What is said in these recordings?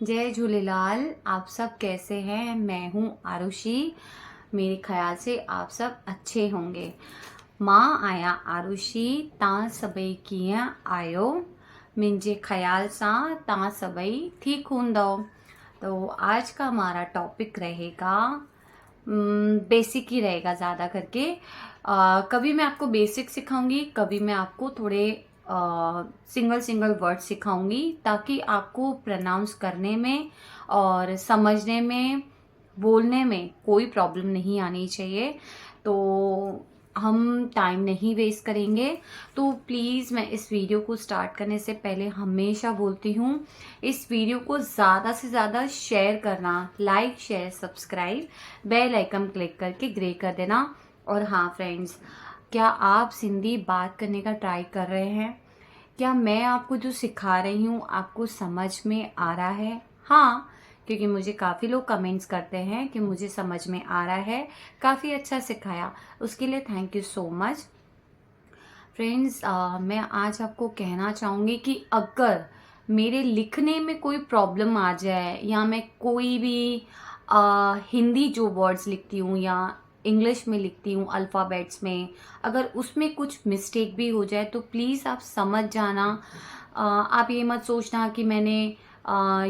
जय झूलेलाल। आप सब कैसे हैं? मैं हूँ आरुषि। मेरे ख्याल से आप सब अच्छे होंगे। मां आया आरुषि तां सबई कीअं आयो, मुंहिंजे ख्याल सां तां सबई ठीक हूंदो। तो आज का हमारा टॉपिक रहेगा बेसिक ही रहेगा ज़्यादा करके। कभी मैं आपको बेसिक सिखाऊंगी, कभी मैं आपको थोड़े सिंगल सिंगल वर्ड सिखाऊंगी ताकि आपको प्रोनाउंस करने में और समझने में, बोलने में कोई प्रॉब्लम नहीं आनी चाहिए। तो हम टाइम नहीं वेस्ट करेंगे। तो प्लीज़, मैं इस वीडियो को स्टार्ट करने से पहले हमेशा बोलती हूँ, इस वीडियो को ज़्यादा से ज़्यादा शेयर करना, like share subscribe, bell icon click करके ग्रे कर देना। और हाँ फ्रेंड्स, क्या आप सिंधी बात करने का ट्राई कर रहे हैं? क्या मैं आपको जो सिखा रही हूँ आपको समझ में आ रहा है? हाँ, क्योंकि मुझे काफ़ी लोग कमेंट्स करते हैं कि मुझे समझ में आ रहा है, काफ़ी अच्छा सिखाया, उसके लिए thank you so much. Friends, मैं आज आपको कहना चाहूँगी कि अगर मेरे लिखने में कोई प्रॉब्लम आ जाए या मैं कोई भी हिंदी जो वर्ड्स लिखती हूँ या इंग्लिश में लिखती हूँ अल्फ़ाबेट्स में, अगर उसमें कुछ मिस्टेक भी हो जाए तो प्लीज़ आप समझ जाना। आप ये मत सोचना कि मैंने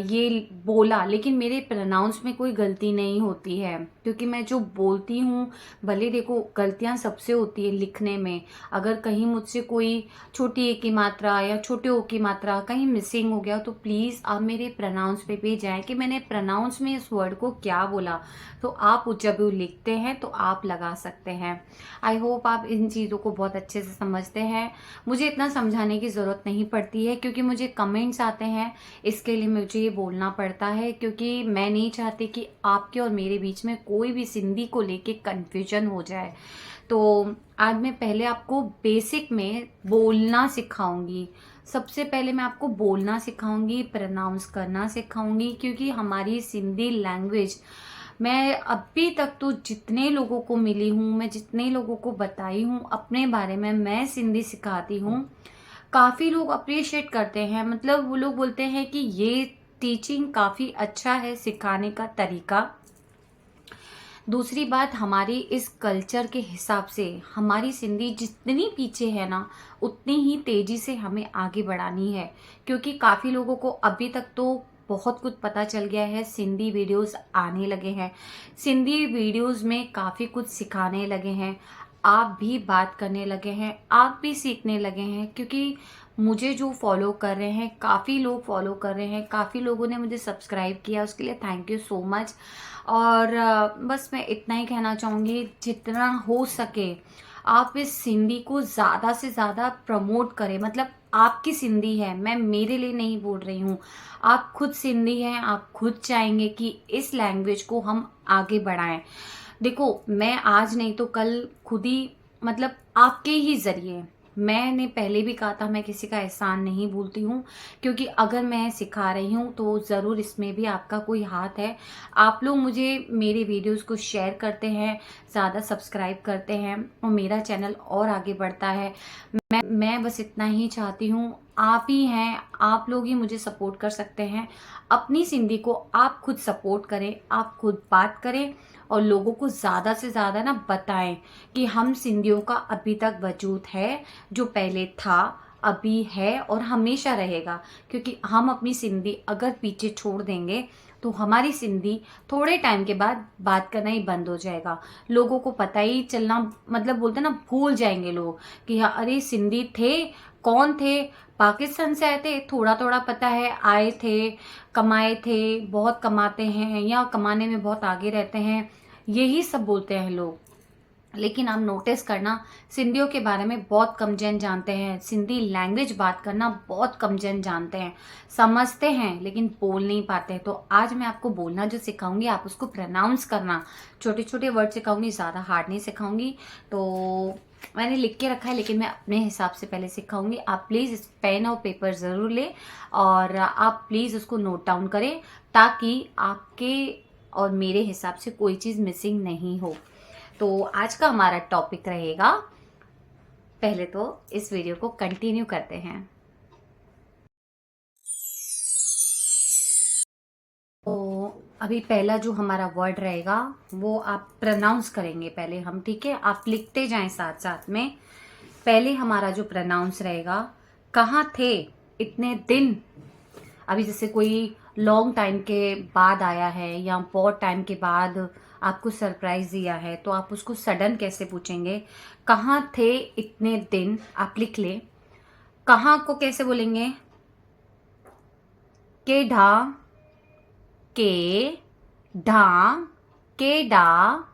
ये बोला लेकिन मेरे प्रोनाउंस में कोई गलती नहीं होती है, क्योंकि मैं जो बोलती हूँ, भले देखो गलतियाँ सबसे होती है लिखने में। अगर कहीं मुझसे कोई छोटी ए की मात्रा या छोटे ओ की मात्रा कहीं मिसिंग हो गया तो प्लीज़ आप मेरे प्रोनाउंस पे भी जाएं कि मैंने प्रोनाउंस में इस वर्ड को क्या बोला। तो आप जब वो लिखते हैं तो आप लगा सकते हैं। आई होप आप इन चीज़ों को बहुत अच्छे से समझते हैं। मुझे इतना समझाने की ज़रूरत नहीं पड़ती है, क्योंकि मुझे कमेंट्स आते हैं, इसके लिए मुझे ये बोलना पड़ता है, क्योंकि मैं नहीं चाहती कि आपके और मेरे बीच में कोई भी सिंधी को लेके कन्फ्यूजन हो जाए। तो आज मैं पहले आपको बेसिक में बोलना सिखाऊंगी। सबसे पहले मैं आपको बोलना सिखाऊंगी, प्रोनाउंस करना सिखाऊंगी, क्योंकि हमारी सिंधी लैंग्वेज, मैं अभी तक तो जितने लोगों को मिली हूँ, मैं जितने लोगों को बताई हूँ अपने बारे में, मैं सिंधी सिखाती हूँ, काफ़ी लोग अप्रिशिएट करते हैं। मतलब वो लोग बोलते हैं कि ये टीचिंग काफ़ी अच्छा है, सिखाने का तरीका। दूसरी बात, हमारी इस कल्चर के हिसाब से हमारी सिंधी जितनी पीछे है ना, उतनी ही तेजी से हमें आगे बढ़ानी है, क्योंकि काफ़ी लोगों को अभी तक तो बहुत कुछ पता चल गया है, सिंधी वीडियोस आने लगे हैं, सिंधी वीडियोस में काफ़ी कुछ सिखाने लगे हैं, आप भी बात करने लगे हैं, आप भी सीखने लगे हैं। क्योंकि मुझे जो फॉलो कर रहे हैं, काफ़ी लोग फॉलो कर रहे हैं, काफ़ी लोगों ने मुझे सब्सक्राइब किया, उसके लिए थैंक यू सो मच। और बस मैं इतना ही कहना चाहूँगी, जितना हो सके आप इस सिंधी को ज़्यादा से ज़्यादा प्रमोट करें। मतलब आपकी सिंधी है, मैं मेरे लिए नहीं बोल रही हूँ, आप खुद सिंधी हैं, आप खुद चाहेंगे कि इस लैंग्वेज को हम आगे बढ़ाएं। देखो, मैं आज नहीं तो कल खुद ही, मतलब आपके ही ज़रिए, मैंने पहले भी कहा था, मैं किसी का एहसान नहीं भूलती हूँ, क्योंकि अगर मैं सिखा रही हूँ तो ज़रूर इसमें भी आपका कोई हाथ है। आप लोग मुझे मेरे वीडियोस को शेयर करते हैं, ज़्यादा सब्सक्राइब करते हैं और मेरा चैनल और आगे बढ़ता है। मैं बस इतना ही चाहती हूँ, आप ही हैं, आप लोग ही मुझे सपोर्ट कर सकते हैं। अपनी सिंधी को आप खुद सपोर्ट करें, आप खुद बात करें और लोगों को ज़्यादा से ज़्यादा ना बताएं कि हम सिंधियों का अभी तक वजूद है, जो पहले था, अभी है और हमेशा रहेगा। क्योंकि हम अपनी सिंधी अगर पीछे छोड़ देंगे तो हमारी सिंधी थोड़े टाइम के बाद बात करना ही बंद हो जाएगा। लोगों को पता ही चलना, मतलब बोलते ना, भूल जाएंगे लोग कि हाँ, अरे सिंधी थे, कौन थे, पाकिस्तान से आए थे, थोड़ा थोड़ा पता है, आए थे, कमाए थे, बहुत कमाते हैं या कमाने में बहुत आगे रहते हैं, यही सब बोलते हैं लोग। लेकिन आप नोटिस करना, सिंधियों के बारे में बहुत कम जन जानते हैं, सिंधी लैंग्वेज बात करना बहुत कम जन जानते हैं, समझते हैं लेकिन बोल नहीं पाते हैं। तो आज मैं आपको बोलना जो सिखाऊंगी, आप उसको प्रोनाउंस करना, छोटे छोटे वर्ड सिखाऊंगी, ज़्यादा हार्ड नहीं सिखाऊंगी। तो मैंने लिख के रखा है, लेकिन मैं अपने हिसाब से पहले सिखाऊंगी। आप प्लीज़ इस पेन और पेपर ज़रूर लें और आप प्लीज़ उसको नोट डाउन करें, ताकि आपके और मेरे हिसाब से कोई चीज़ मिसिंग नहीं हो। तो आज का हमारा टॉपिक रहेगा, पहले तो इस वीडियो को कंटिन्यू करते हैं। अभी पहला जो हमारा वर्ड रहेगा वो आप प्रोनाउंस करेंगे पहले हम, ठीक है? आप लिखते जाएं साथ साथ में। पहले हमारा जो प्रोनाउंस रहेगा, कहाँ थे इतने दिन। अभी जैसे कोई लॉन्ग टाइम के बाद आया है या बहुत टाइम के बाद आपको सरप्राइज दिया है, तो आप उसको सडन कैसे पूछेंगे? कहाँ थे इतने दिन, आप लिख ले। कहाँ को कैसे बोलेंगे? के ढा, के ढा, के डा।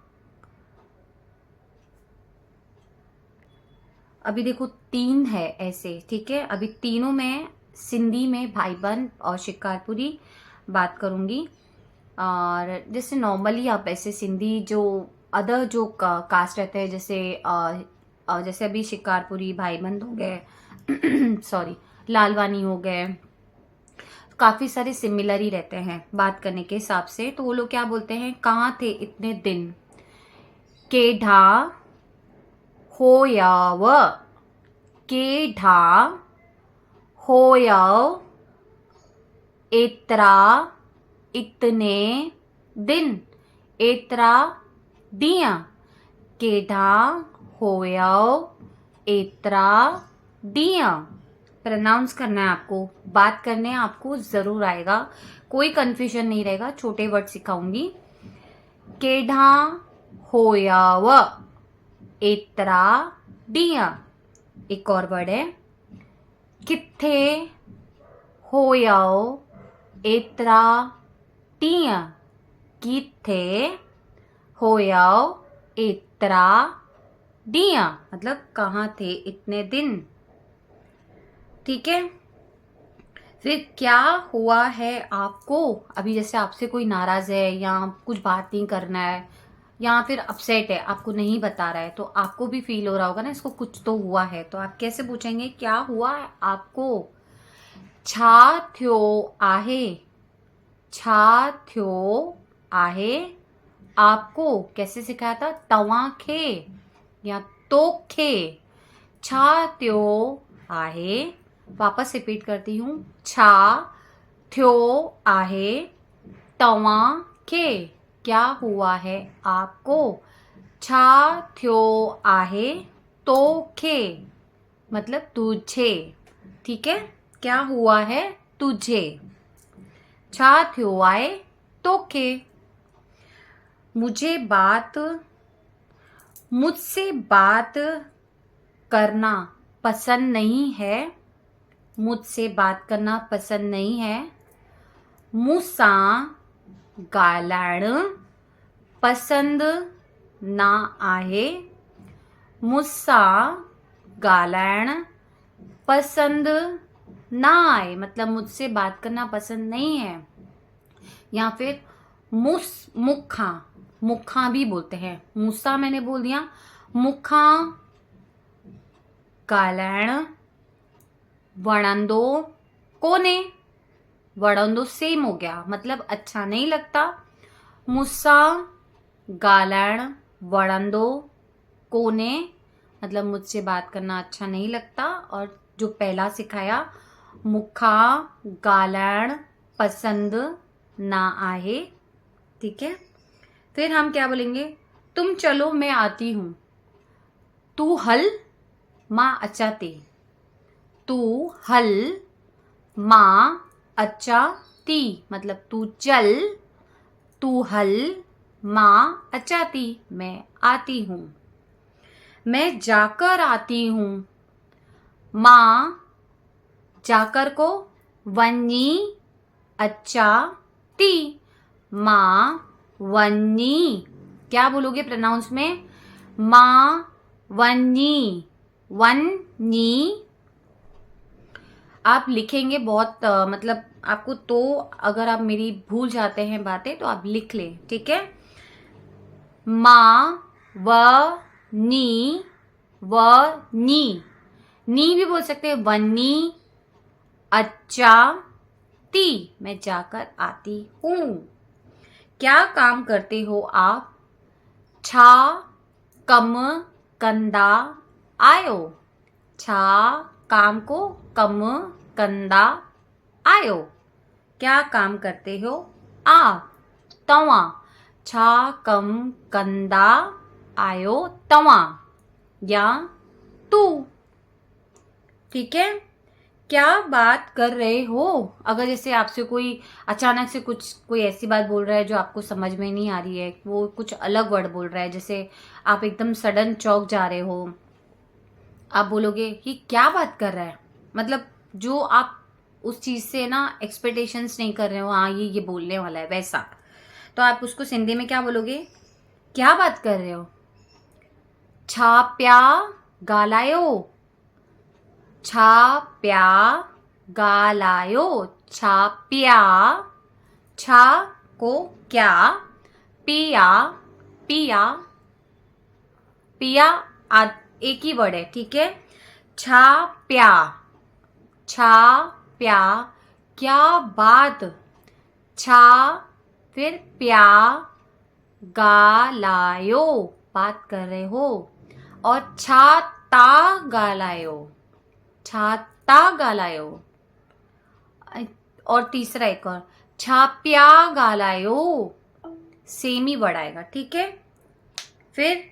अभी देखो 3 है ऐसे, ठीक है? अभी तीनों में सिंधी में भाईबंद और शिकारपुरी बात करूंगी। और जैसे नॉर्मली आप ऐसे सिंधी जो अदर जो कास्ट रहते हैं, जैसे अभी शिकारपुरी भाईबंद हो गए सॉरी, लालवानी हो गए, काफी सारे सिमिलर ही रहते हैं बात करने के हिसाब से। तो वो लोग क्या बोलते हैं, कहाँ थे इतने दिन। केढा होयाव, केढा होयाव एतरा इतने दिन, एतरा दिया। केढा होयाव एतरा दिया। प्रोनाउंस करना है आपको, बात करने आपको जरूर आएगा, कोई कंफ्यूजन नहीं रहेगा। छोटे वर्ड सिखाऊंगी। केढा होयाव एतरा दिया। एक और वर्ड है, किथे होयाव एतरा दिया। किथे होयाव एतरा दिया, मतलब कहाँ थे इतने दिन, ठीक है? फिर क्या हुआ है आपको। अभी जैसे आपसे कोई नाराज है या कुछ बात नहीं करना है या फिर अपसेट है, आपको नहीं बता रहा है, तो आपको भी फील हो रहा होगा ना, इसको कुछ तो हुआ है। तो आप कैसे पूछेंगे, क्या हुआ है आपको? छा थ्यो आहे, छा थ्यो आहे आपको। कैसे सिखाया था, तवाखे या तोखे। छा थ्यो आहे, वापस रिपीट करती हूँ, छा थ्यो आहे तवाखे, क्या हुआ है आपको। छा थ्यो आहे तोखे, मतलब तुझे, ठीक है? क्या हुआ है तुझे। छा थ्यो आहे तोखे। मुझसे बात करना पसंद नहीं है, मुझसे बात करना पसंद नहीं है। मूंसां ॻाल्हाइण पसंद ना आहे, मुझसां ॻाल्हाइण पसंद ना आए, मतलब मुझसे बात करना पसंद नहीं है। या फिर मुखा, मुखा भी बोलते हैं, मूसा मैंने बोल दिया, मुखा ॻाल्हाइण वणंदो कोने। वणंदो सेम हो गया, मतलब अच्छा नहीं लगता। मुझसा ॻाल्हाइण वणंदो कोने, मतलब मुझसे बात करना अच्छा नहीं लगता। और जो पहला सिखाया, मुखा ॻाल्हाइण पसंद ना आहे, ठीक है? फिर हम क्या बोलेंगे, तुम चलो मैं आती हूँ। तू हल मां अचाती, तू हल मां अचाती, मतलब तू चल, तू हल मां अचाती, मैं आती हूँ। मैं जाकर आती हूँ, मां जाकर को वनी अचाती, मां वनी। क्या बोलोगे प्रोनाउंस में, मां वनी, वनी। आप लिखेंगे बहुत मतलब आपको, तो अगर आप मेरी भूल जाते हैं बातें तो आप लिख लें, ठीक है? मां व नी, नी भी बोल सकते हैं, वनी अच्छा ती, मैं जाकर आती हूँ। क्या काम करते हो आप। छा कम कंदा आयो, छा काम को कम कंदा आयो, क्या काम करते हो आप। तवा, छा कम कंदा आयो तवा या तू। ठीक है, क्या बात कर रहे हो? अगर जैसे आपसे कोई अचानक से कोई ऐसी बात बोल रहा है जो आपको समझ में नहीं आ रही है, वो कुछ अलग वर्ड बोल रहा है, जैसे आप एकदम सडन चौंक जा रहे हो, आप बोलोगे कि क्या बात कर रहा है, मतलब जो आप उस चीज से ना एक्सपेक्टेशंस नहीं कर रहे हो, हाँ ये बोलने वाला है वैसा, तो आप उसको सिंधी में क्या बोलोगे? क्या बात कर रहे हो? छा प्या गालायो, छा प्या गालायो, छा प्या, छा को क्या, पिया, पिया, पिया एक ही वर्ड है, ठीक है। छा प्या, छा प्या, क्या बात, छा फिर प्या, गालायो बात कर रहे हो, और छा ता गालायो, छाता गालायो, और तीसरा एक और, छाप्या गालायो, सेम ही वर्ड आएगा, ठीक है। फिर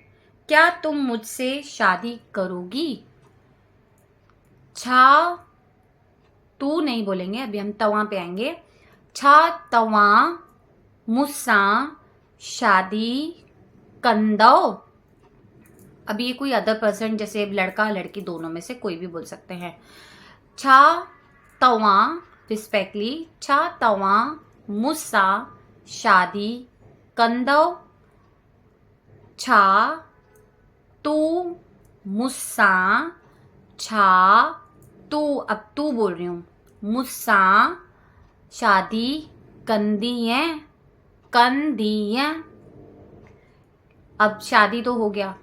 क्या तुम मुझसे शादी करोगी? छा तू नहीं बोलेंगे, अभी हम तवा पे आएंगे। छा तवा मुस्सा शादी कंदो। अभी ये कोई अदर पर्सन, जैसे लड़का लड़की दोनों में से कोई भी बोल सकते हैं। छा तवा रिस्पेक्टली, छा तवा मुस्सा शादी कंदो, छा तू मुस्सा, छा तू, अब तू बोल रही हूं, मुस्सा शादी कंदी है, कंदी है। अब शादी तो हो गया,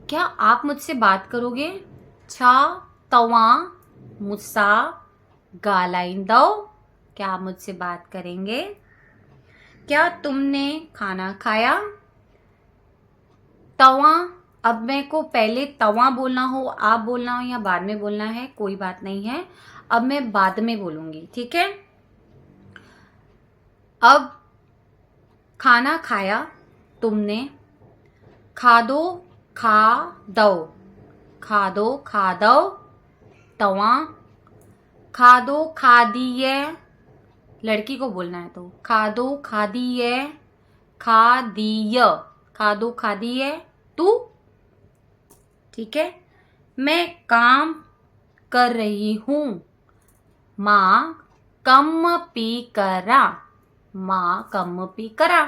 क्या आप मुझसे बात करोगे? छा तवा मुस्सा गालाइंदो, क्या आप मुझसे बात करेंगे? क्या तुमने खाना खाया? तवा, अब मेरे को पहले तवा बोलना हो, आप बोलना हो या बाद में बोलना है कोई बात नहीं है, अब मैं बाद में बोलूंगी, ठीक है। अब खाना खाया तुमने, खादो खा दो, खादो खा दो तवा, खादो खादी है, लड़की को बोलना है तो खादो खादी है, खादीय, खादो खादी है तू, ठीक है। मैं काम कर रही हूं, माँ कम पी करा, माँ कम पी करा।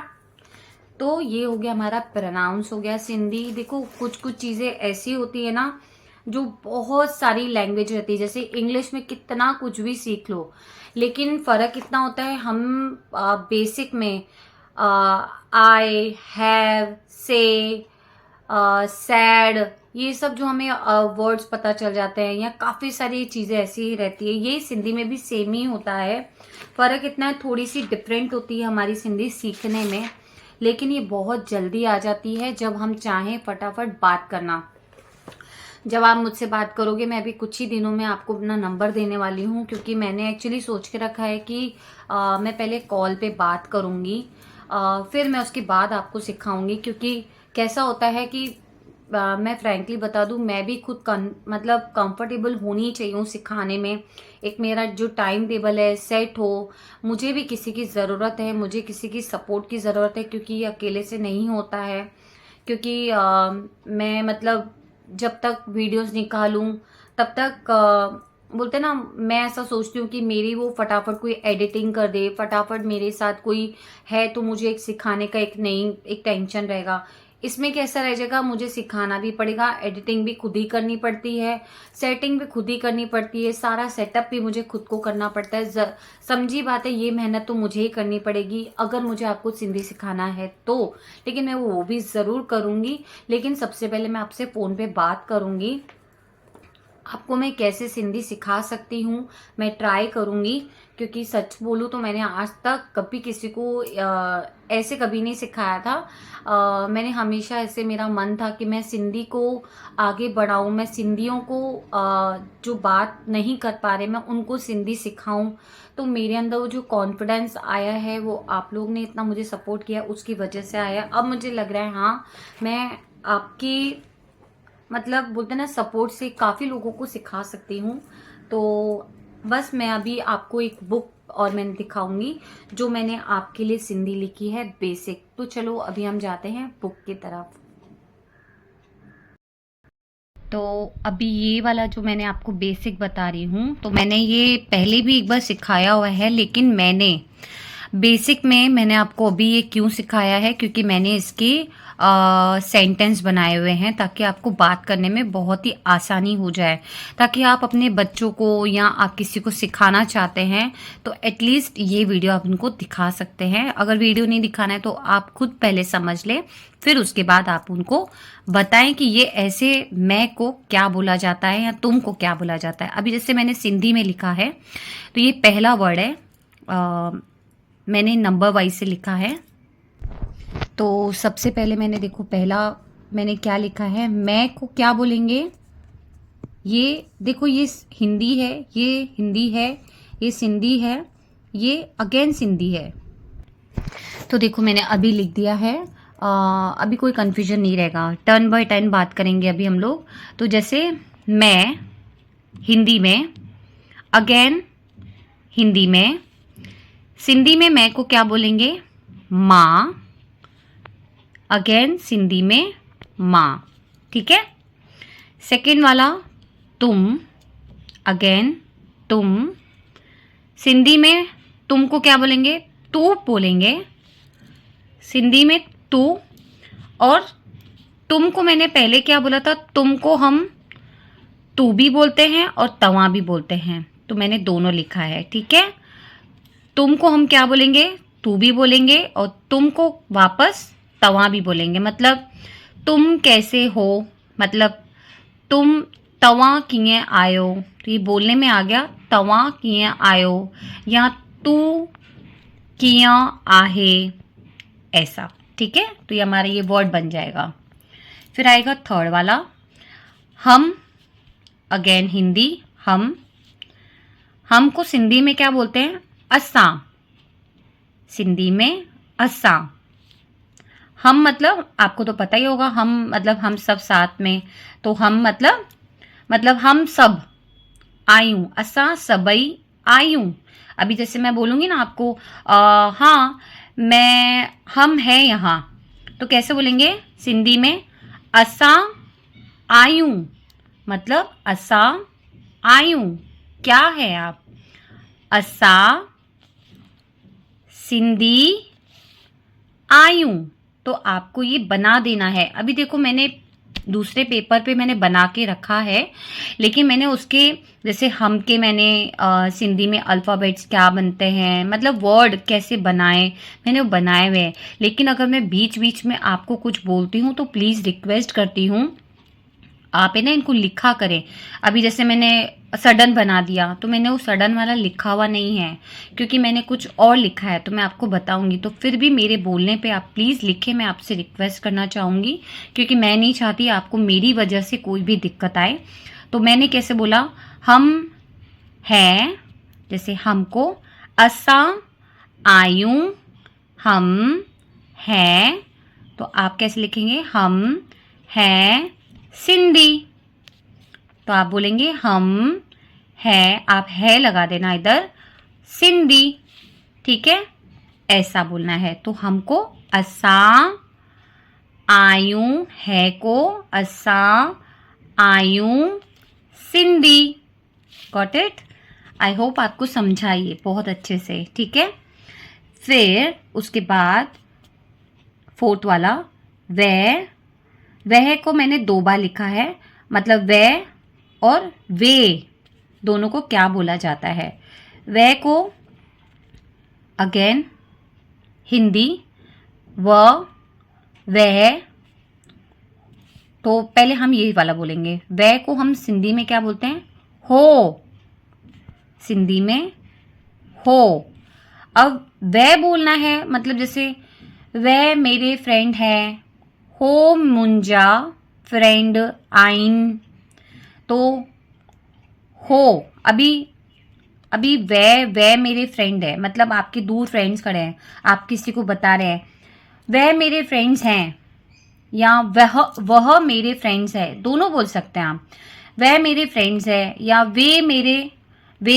तो ये हो गया हमारा प्रोनाउंस हो गया सिंधी। देखो कुछ कुछ चीजें ऐसी होती है ना जो बहुत सारी लैंग्वेज रहती है, जैसे इंग्लिश में कितना कुछ भी सीख लो, लेकिन फर्क इतना होता है, हम बेसिक में आई हैव से सैड, ये सब जो हमें वर्ड्स पता चल जाते हैं, या काफ़ी सारी चीज़ें ऐसी ही रहती है, ये सिंधी में भी सेम ही होता है। फ़र्क इतना है, थोड़ी सी डिफरेंट होती है हमारी सिंधी सीखने में, लेकिन ये बहुत जल्दी आ जाती है जब हम चाहें फटाफट बात करना। जब आप मुझसे बात करोगे, मैं अभी कुछ ही दिनों में आपको अपना नंबर देने वाली हूँ, क्योंकि मैंने एक्चुअली सोच के रखा है कि मैं पहले कॉल पे बात करूँगी, फिर मैं उसके बाद आपको सिखाऊंगी। क्योंकि कैसा होता है कि मैं फ्रैंकली बता दूं, मैं भी खुद मतलब कंफर्टेबल होनी चाहिए हूँ सिखाने में। एक मेरा जो टाइम टेबल है सेट हो, मुझे भी किसी की ज़रूरत है, मुझे किसी की सपोर्ट की ज़रूरत है, क्योंकि ये अकेले से नहीं होता है। क्योंकि मैं मतलब जब तक वीडियोस निकालूं तब तक बोलते ना, मैं ऐसा सोचती हूँ कि मेरी वो फटाफट कोई एडिटिंग कर दे, फटाफट मेरे साथ कोई है तो मुझे एक सिखाने का एक टेंशन रहेगा। इसमें कैसा रह जाएगा, मुझे सिखाना भी पड़ेगा, एडिटिंग भी खुद ही करनी पड़ती है, सेटिंग भी खुद ही करनी पड़ती है, सारा सेटअप भी मुझे खुद को करना पड़ता है। समझी बात है, ये मेहनत तो मुझे ही करनी पड़ेगी अगर मुझे आपको सिंधी सिखाना है तो। लेकिन मैं वो भी ज़रूर करूँगी, लेकिन सबसे पहले मैं आपसे फ़ोन पे बात करूँगी। आपको मैं कैसे सिंधी सिखा सकती हूँ मैं ट्राई करूँगी, क्योंकि सच बोलूँ तो मैंने आज तक कभी किसी को ऐसे कभी नहीं सिखाया था। मैंने हमेशा ऐसे मेरा मन था कि मैं सिंधी को आगे बढ़ाऊँ, मैं सिंधियों को जो बात नहीं कर पा रहे मैं उनको सिंधी सिखाऊँ। तो मेरे अंदर वो जो कॉन्फिडेंस आया है वो आप लोग ने इतना मुझे सपोर्ट किया उसकी वजह से आया। अब मुझे लग रहा है हाँ मैं आपकी मतलब बोलते हैं ना सपोर्ट से काफ़ी लोगों को सिखा सकती हूँ। तो बस मैं अभी आपको एक बुक और मैंने दिखाऊंगी जो मैंने आपके लिए सिंधी लिखी है बेसिक। तो चलो अभी हम जाते हैं बुक की तरफ। तो अभी ये वाला जो मैंने आपको बेसिक बता रही हूँ तो मैंने ये पहले भी एक बार सिखाया हुआ है, लेकिन मैंने बेसिक में मैंने आपको अभी ये क्यों सिखाया है क्योंकि मैंने इसके सेंटेंस बनाए हुए हैं ताकि आपको बात करने में बहुत ही आसानी हो जाए, ताकि आप अपने बच्चों को या आप किसी को सिखाना चाहते हैं तो एटलीस्ट ये वीडियो आप उनको दिखा सकते हैं। अगर वीडियो नहीं दिखाना है तो आप खुद पहले समझ लें, फिर उसके बाद आप उनको बताएं कि ये ऐसे मैं को क्या बोला जाता है या तुम को क्या बोला जाता है। अभी जैसे मैंने सिंधी में लिखा है तो ये पहला वर्ड है, मैंने नंबर वाइज से लिखा है। तो सबसे पहले मैंने देखो पहला मैंने क्या लिखा है, मैं को क्या बोलेंगे। ये देखो ये हिंदी है, ये हिंदी है, ये सिंधी है, ये अगेन सिंधी है। तो देखो मैंने अभी लिख दिया है। अभी कोई कंफ्यूजन नहीं रहेगा, टर्न बाय टर्न बात करेंगे अभी हम लोग। तो जैसे मैं हिंदी में, अगेन हिंदी में, सिंधी में मैं को क्या बोलेंगे माँ, अगेन सिंधी में माँ। ठीक है। सेकेंड वाला तुम, अगेन तुम, सिंधी में तुम को क्या बोलेंगे तू बोलेंगे, सिंधी में तू। और तुम को मैंने पहले क्या बोला था, तुम को हम तू भी बोलते हैं और तवा भी बोलते हैं, तो मैंने दोनों लिखा है। ठीक है। तुम को हम क्या बोलेंगे तू भी बोलेंगे और तुम को वापस तवा भी बोलेंगे। मतलब तुम कैसे हो, मतलब तुम तवा किए आयो, तो ये बोलने में आ गया तवा किए आयो, या तू किया आहे, ऐसा। ठीक है। तो ये हमारा ये वर्ड बन जाएगा। फिर आएगा थर्ड वाला हम, अगेन हिंदी हम को सिंधी में क्या बोलते हैं असां, सिंधी में असां। हम मतलब आपको तो पता ही होगा, हम मतलब हम सब साथ में, तो हम मतलब हम सब आयूं, असां सबई आयूं। अभी जैसे मैं बोलूंगी ना आपको हाँ मैं हम है यहाँ, तो कैसे बोलेंगे सिंधी में असां आयूं, मतलब असां आयूं क्या है आप, असां सिंधी आयूं। तो आपको ये बना देना है। अभी देखो मैंने दूसरे पेपर पे मैंने बना के रखा है, लेकिन मैंने उसके जैसे हम के मैंने सिंधी में अल्फ़ाबेट्स क्या बनते हैं, मतलब वर्ड कैसे बनाए, मैंने वो बनाए हुए हैं। लेकिन अगर मैं बीच बीच में आपको कुछ बोलती हूँ तो प्लीज़ रिक्वेस्ट करती हूँ आप है ना इनको लिखा करें। अभी जैसे मैंने सडन बना दिया तो मैंने वो सडन वाला लिखा हुआ नहीं है, क्योंकि मैंने कुछ और लिखा है तो मैं आपको बताऊंगी। तो फिर भी मेरे बोलने पे आप प्लीज़ लिखें, मैं आपसे रिक्वेस्ट करना चाहूँगी, क्योंकि मैं नहीं चाहती आपको मेरी वजह से कोई भी दिक्कत आए। तो मैंने कैसे बोला हम हैं, जैसे हमको असां आयूं हम हैं, तो आप कैसे लिखेंगे हम हैं सिंधी। तो आप बोलेंगे हम है, आप है लगा देना इधर, सिंधी। ठीक है। ऐसा बोलना है। तो हमको असां आयूं है को असां आयूं Sindhi. Got it. I hope आपको समझाइए बहुत अच्छे से। ठीक है। फिर उसके बाद फोर्थ वाला वह को मैंने 2 बार लिखा है, मतलब वह और वे दोनों को क्या बोला जाता है। वह को अगेन हिंदी वह, तो पहले हम यही वाला बोलेंगे। वह को हम सिंधी में क्या बोलते हैं हो, सिंधी में हो। अब वह बोलना है, मतलब जैसे वह मेरे फ्रेंड है, हो मुंजा फ्रेंड आइन। तो हो, अभी वह मेरे फ्रेंड है, मतलब आपके दूर फ्रेंड्स खड़े हैं, आप किसी को बता रहे हैं वह मेरे फ्रेंड्स हैं, या वह मेरे फ्रेंड्स है, दोनों बोल सकते हैं आप। वह मेरे फ्रेंड्स है या वे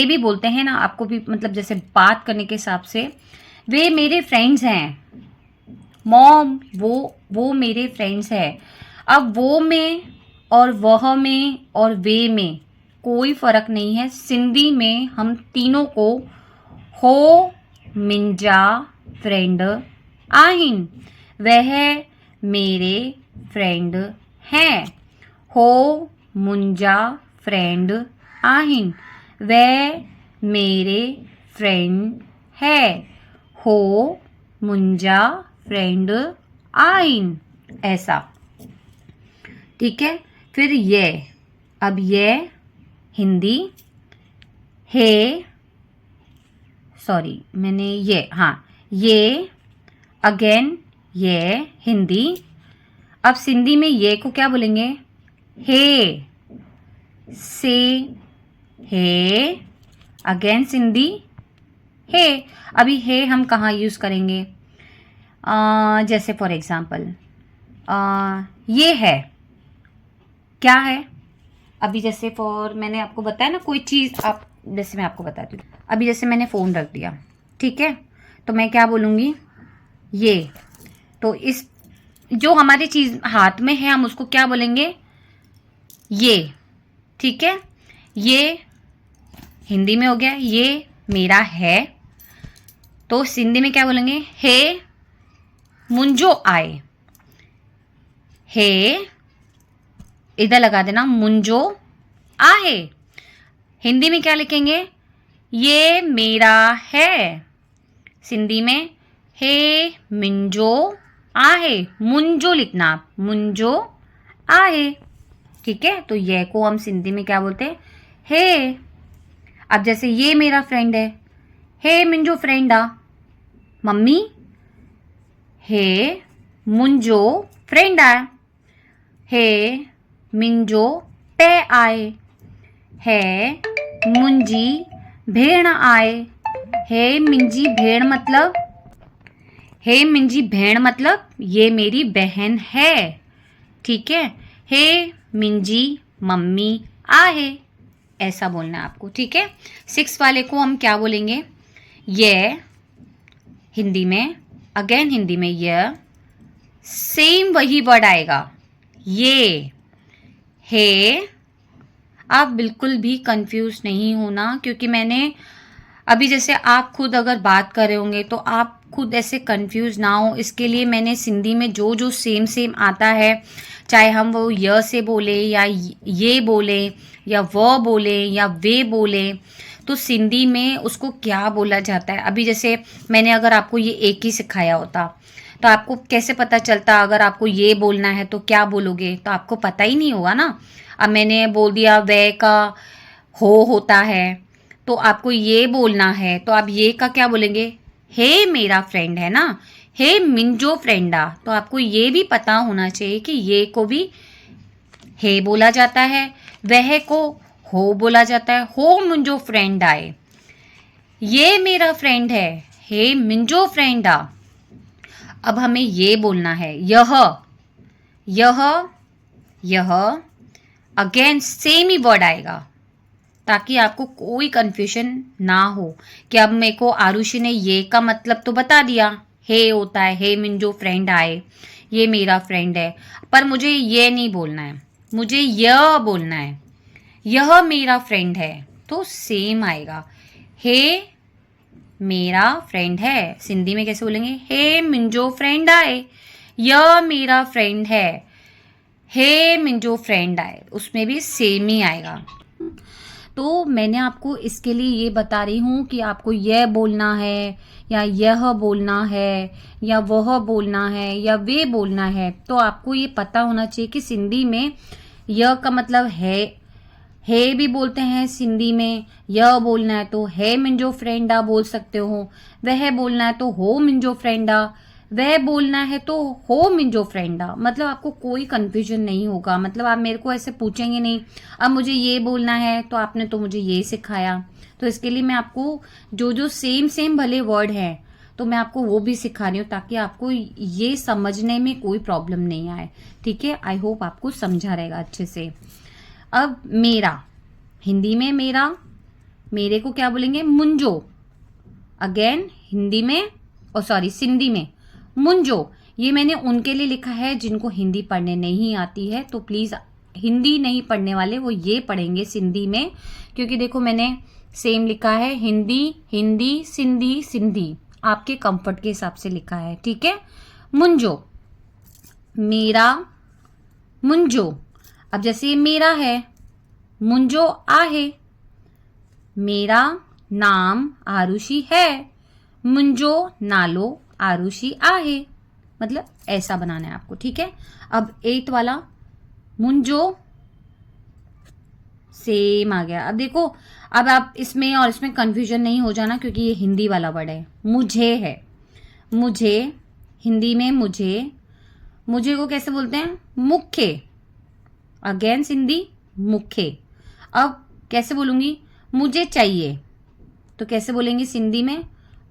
भी बोलते हैं ना आपको भी, मतलब जैसे बात करने के हिसाब से, वे मेरे फ्रेंड्स हैं। मॉम, वो मेरे फ्रेंड्स है। अब वो में और वह में और वे में कोई फर्क नहीं है। सिंधी में हम तीनों को हो मिंजा फ्रेंड आहिन, वह मेरे फ्रेंड हैं। हो मुंजा फ्रेंड आहिन, वह मेरे फ्रेंड है। हो मुंजा फ्रेंड आइन, ऐसा। ठीक है। फिर ये, अब ये हिंदी, हे, सॉरी मैंने ये अगेन, ये हिंदी। अब सिंधी में ये को क्या बोलेंगे? हे, से, हे। अगेन सिंधी हे। अभी हे हम कहाँ यूज करेंगे? जैसे फॉर एग्जाम्पल ये है, क्या है? अभी जैसे मैंने आपको बताया ना कोई चीज, आप जैसे मैं आपको बताती हूँ। अभी जैसे मैंने फोन रख दिया, ठीक है, तो मैं क्या बोलूंगी? ये। तो इस जो हमारी चीज हाथ में है हम उसको क्या बोलेंगे? ये। ठीक है। ये हिंदी में हो गया, ये मेरा है। तो सिंधी में क्या बोलेंगे? हे मुंजो आए। हे इधर लगा देना, मुंजो आहे। हिंदी में क्या लिखेंगे? ये मेरा है। सिंधी में हे मिंजो आहे, मुंजो लिखना आप, मुंजो आहे। ठीक है। तो ये को हम सिंधी में क्या बोलते हैं? हे। अब जैसे ये मेरा फ्रेंड है, हे मिंजो फ्रेंड आ। मम्मी, हे मुंजो फ्रेंड आ। हे मिंजो पे आए। है मुंजी भेण आए। हे मिंजी भेण मतलब ये मेरी बहन है। ठीक है। हे मिंजी मम्मी आहे, ऐसा बोलना है आपको। ठीक है। 6 वाले को हम क्या बोलेंगे? ये हिंदी में, अगेन हिंदी में ये सेम वही वर्ड आएगा, ये। हे। आप बिल्कुल भी कंफ्यूज नहीं होना, क्योंकि मैंने अभी जैसे आप खुद अगर बात कर रहे होंगे तो आप खुद ऐसे कंफ्यूज ना हो, इसके लिए मैंने सिंधी में जो जो सेम आता है, चाहे हम वो य से बोले या ये बोले या वो बोले या वे बोले, तो सिंधी में उसको क्या बोला जाता है। अभी जैसे मैंने अगर आपको ये एक ही सिखाया होता तो आपको कैसे पता चलता? अगर आपको ये बोलना है तो क्या बोलोगे? तो आपको पता ही नहीं होगा ना। अब मैंने बोल दिया वे का हो होता है, तो आपको ये बोलना है, तो आप ये का क्या बोलेंगे? हे मेरा फ्रेंड है ना, हे मिंजो फ्रेंडा। तो आपको ये भी पता होना चाहिए कि ये को भी हे बोला जाता है, वह को हो बोला जाता है। हो मिंजो फ्रेंड आए, ये मेरा फ्रेंड है, हे मिंजो फ्रेंडा। अब हमें ये बोलना है, यह अगेन सेम ही वर्ड आएगा, ताकि आपको कोई कंफ्यूजन ना हो कि अब मेरे को आरुषि ने ये का मतलब तो बता दिया, हे होता है, हे मिंजो फ्रेंड आए, ये मेरा फ्रेंड है, पर मुझे ये नहीं बोलना है, मुझे यह बोलना है, यह मेरा फ्रेंड है। तो सेम आएगा, हे मेरा फ्रेंड है। सिंधी में कैसे बोलेंगे? हे मिंजो फ्रेंड आए, यह मेरा फ्रेंड है, हे मिंजो फ्रेंड आए, उसमें भी सेम ही आएगा। तो मैंने आपको इसके लिए ये बता रही हूँ कि आपको यह बोलना है या यह बोलना है या वह बोलना है या वे बोलना है, तो आपको ये पता होना चाहिए कि सिंधी में यह का मतलब है, है भी बोलते हैं सिंधी में, यह बोलना है तो है मिंजो फ्रेंडा बोल सकते हो, वह बोलना है तो हो मिंजो फ्रेंडा, वह बोलना है तो हो मिंजो फ्रेंडा। मतलब आपको कोई कंफ्यूजन नहीं होगा, मतलब आप मेरे को ऐसे पूछेंगे नहीं अब मुझे ये बोलना है तो आपने तो मुझे ये सिखाया। तो इसके लिए मैं आपको जो जो सेम सेम भले वर्ड हैं तो मैं आपको वो भी सिखा रही हूँ ताकि आपको ये समझने में कोई प्रॉब्लम नहीं आए। ठीक है, आई होप आपको समझा रहेगा अच्छे से। अब मेरा, हिंदी में मेरा, मेरे को क्या बोलेंगे मुंजो। अगेन हिंदी में सॉरी सिंधी में मुंजो। ये मैंने उनके लिए लिखा है जिनको हिंदी पढ़ने नहीं आती है, तो प्लीज हिंदी नहीं पढ़ने वाले वो ये पढ़ेंगे सिंधी में, क्योंकि देखो मैंने सेम लिखा है हिंदी हिंदी सिंधी सिंधी, आपके कंफर्ट के हिसाब से लिखा है। ठीक है, मुंजो, मेरा मुंजो। अब जैसे ये मेरा है, मुंजो आहे। मेरा नाम आरुषि है, मुंजो नालो आरुषि आहे। मतलब ऐसा बनाना है आपको। ठीक है, अब 8 वाला मुंजो सेम आ गया। अब देखो, अब आप इसमें और इसमें कंफ्यूजन नहीं हो जाना क्योंकि ये हिंदी वाला वर्ड है। मुझे है, मुझे हिंदी में मुझे, मुझे को कैसे बोलते हैं मुख्य। अगेन सिंधी मुख्य। अब कैसे बोलूंगी, मुझे चाहिए तो कैसे बोलेंगे सिंधी में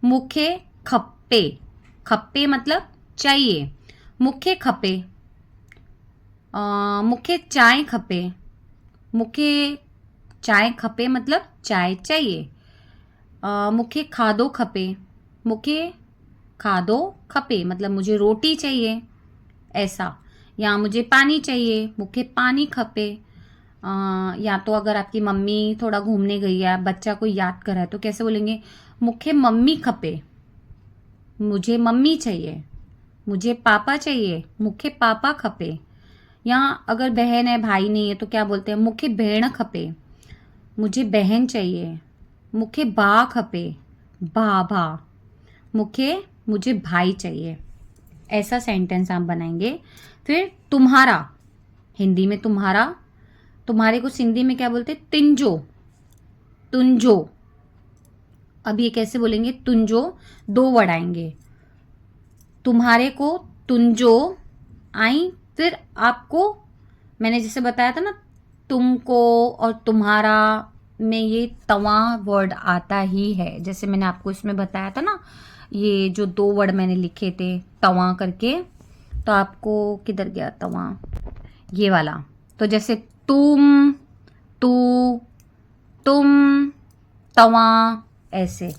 मुख्य खप्पे। खप्पे मतलब चाहिए, मुख्य खपे। मुख्य चाय खपे, मुख्य चाय खपे मतलब चाय चाहिए। मुख्य खादो खपे, मुख्य खादो खपे मतलब मुझे रोटी चाहिए ऐसा। या मुझे पानी चाहिए, मुख्य पानी खपे। या तो अगर आपकी मम्मी थोड़ा घूमने गई है, बच्चा कोई याद कर रहा है तो कैसे बोलेंगे मुख्य मम्मी खपे, मुझे मम्मी चाहिए। मुझे पापा चाहिए, मुख्य पापा खपे। या अगर बहन है भाई नहीं है तो क्या बोलते हैं मुख्य भेण खपे, मुझे बहन चाहिए। मुख्य बा खपे, बाबा। मुख्य मुझे भाई चाहिए। ऐसा सेंटेंस आप बनाएंगे। फिर तुम्हारा, हिंदी में तुम्हारा, तुम्हारे को सिंधी में क्या बोलते हैं तिंजो, तुंजो। अब ये कैसे बोलेंगे तुंजो, 2 वर्ड आएंगे। तुम्हारे को तुंजो आई, फिर आपको मैंने जैसे बताया था ना तुमको और तुम्हारा में ये तवा वर्ड आता ही है। जैसे मैंने आपको इसमें बताया था ना, ये जो 2 वर्ड मैंने लिखे थे तवा करके, तो आपको किधर गया तवा, ये वाला। तो जैसे तुम, तू, तुम, तवा, ऐसे।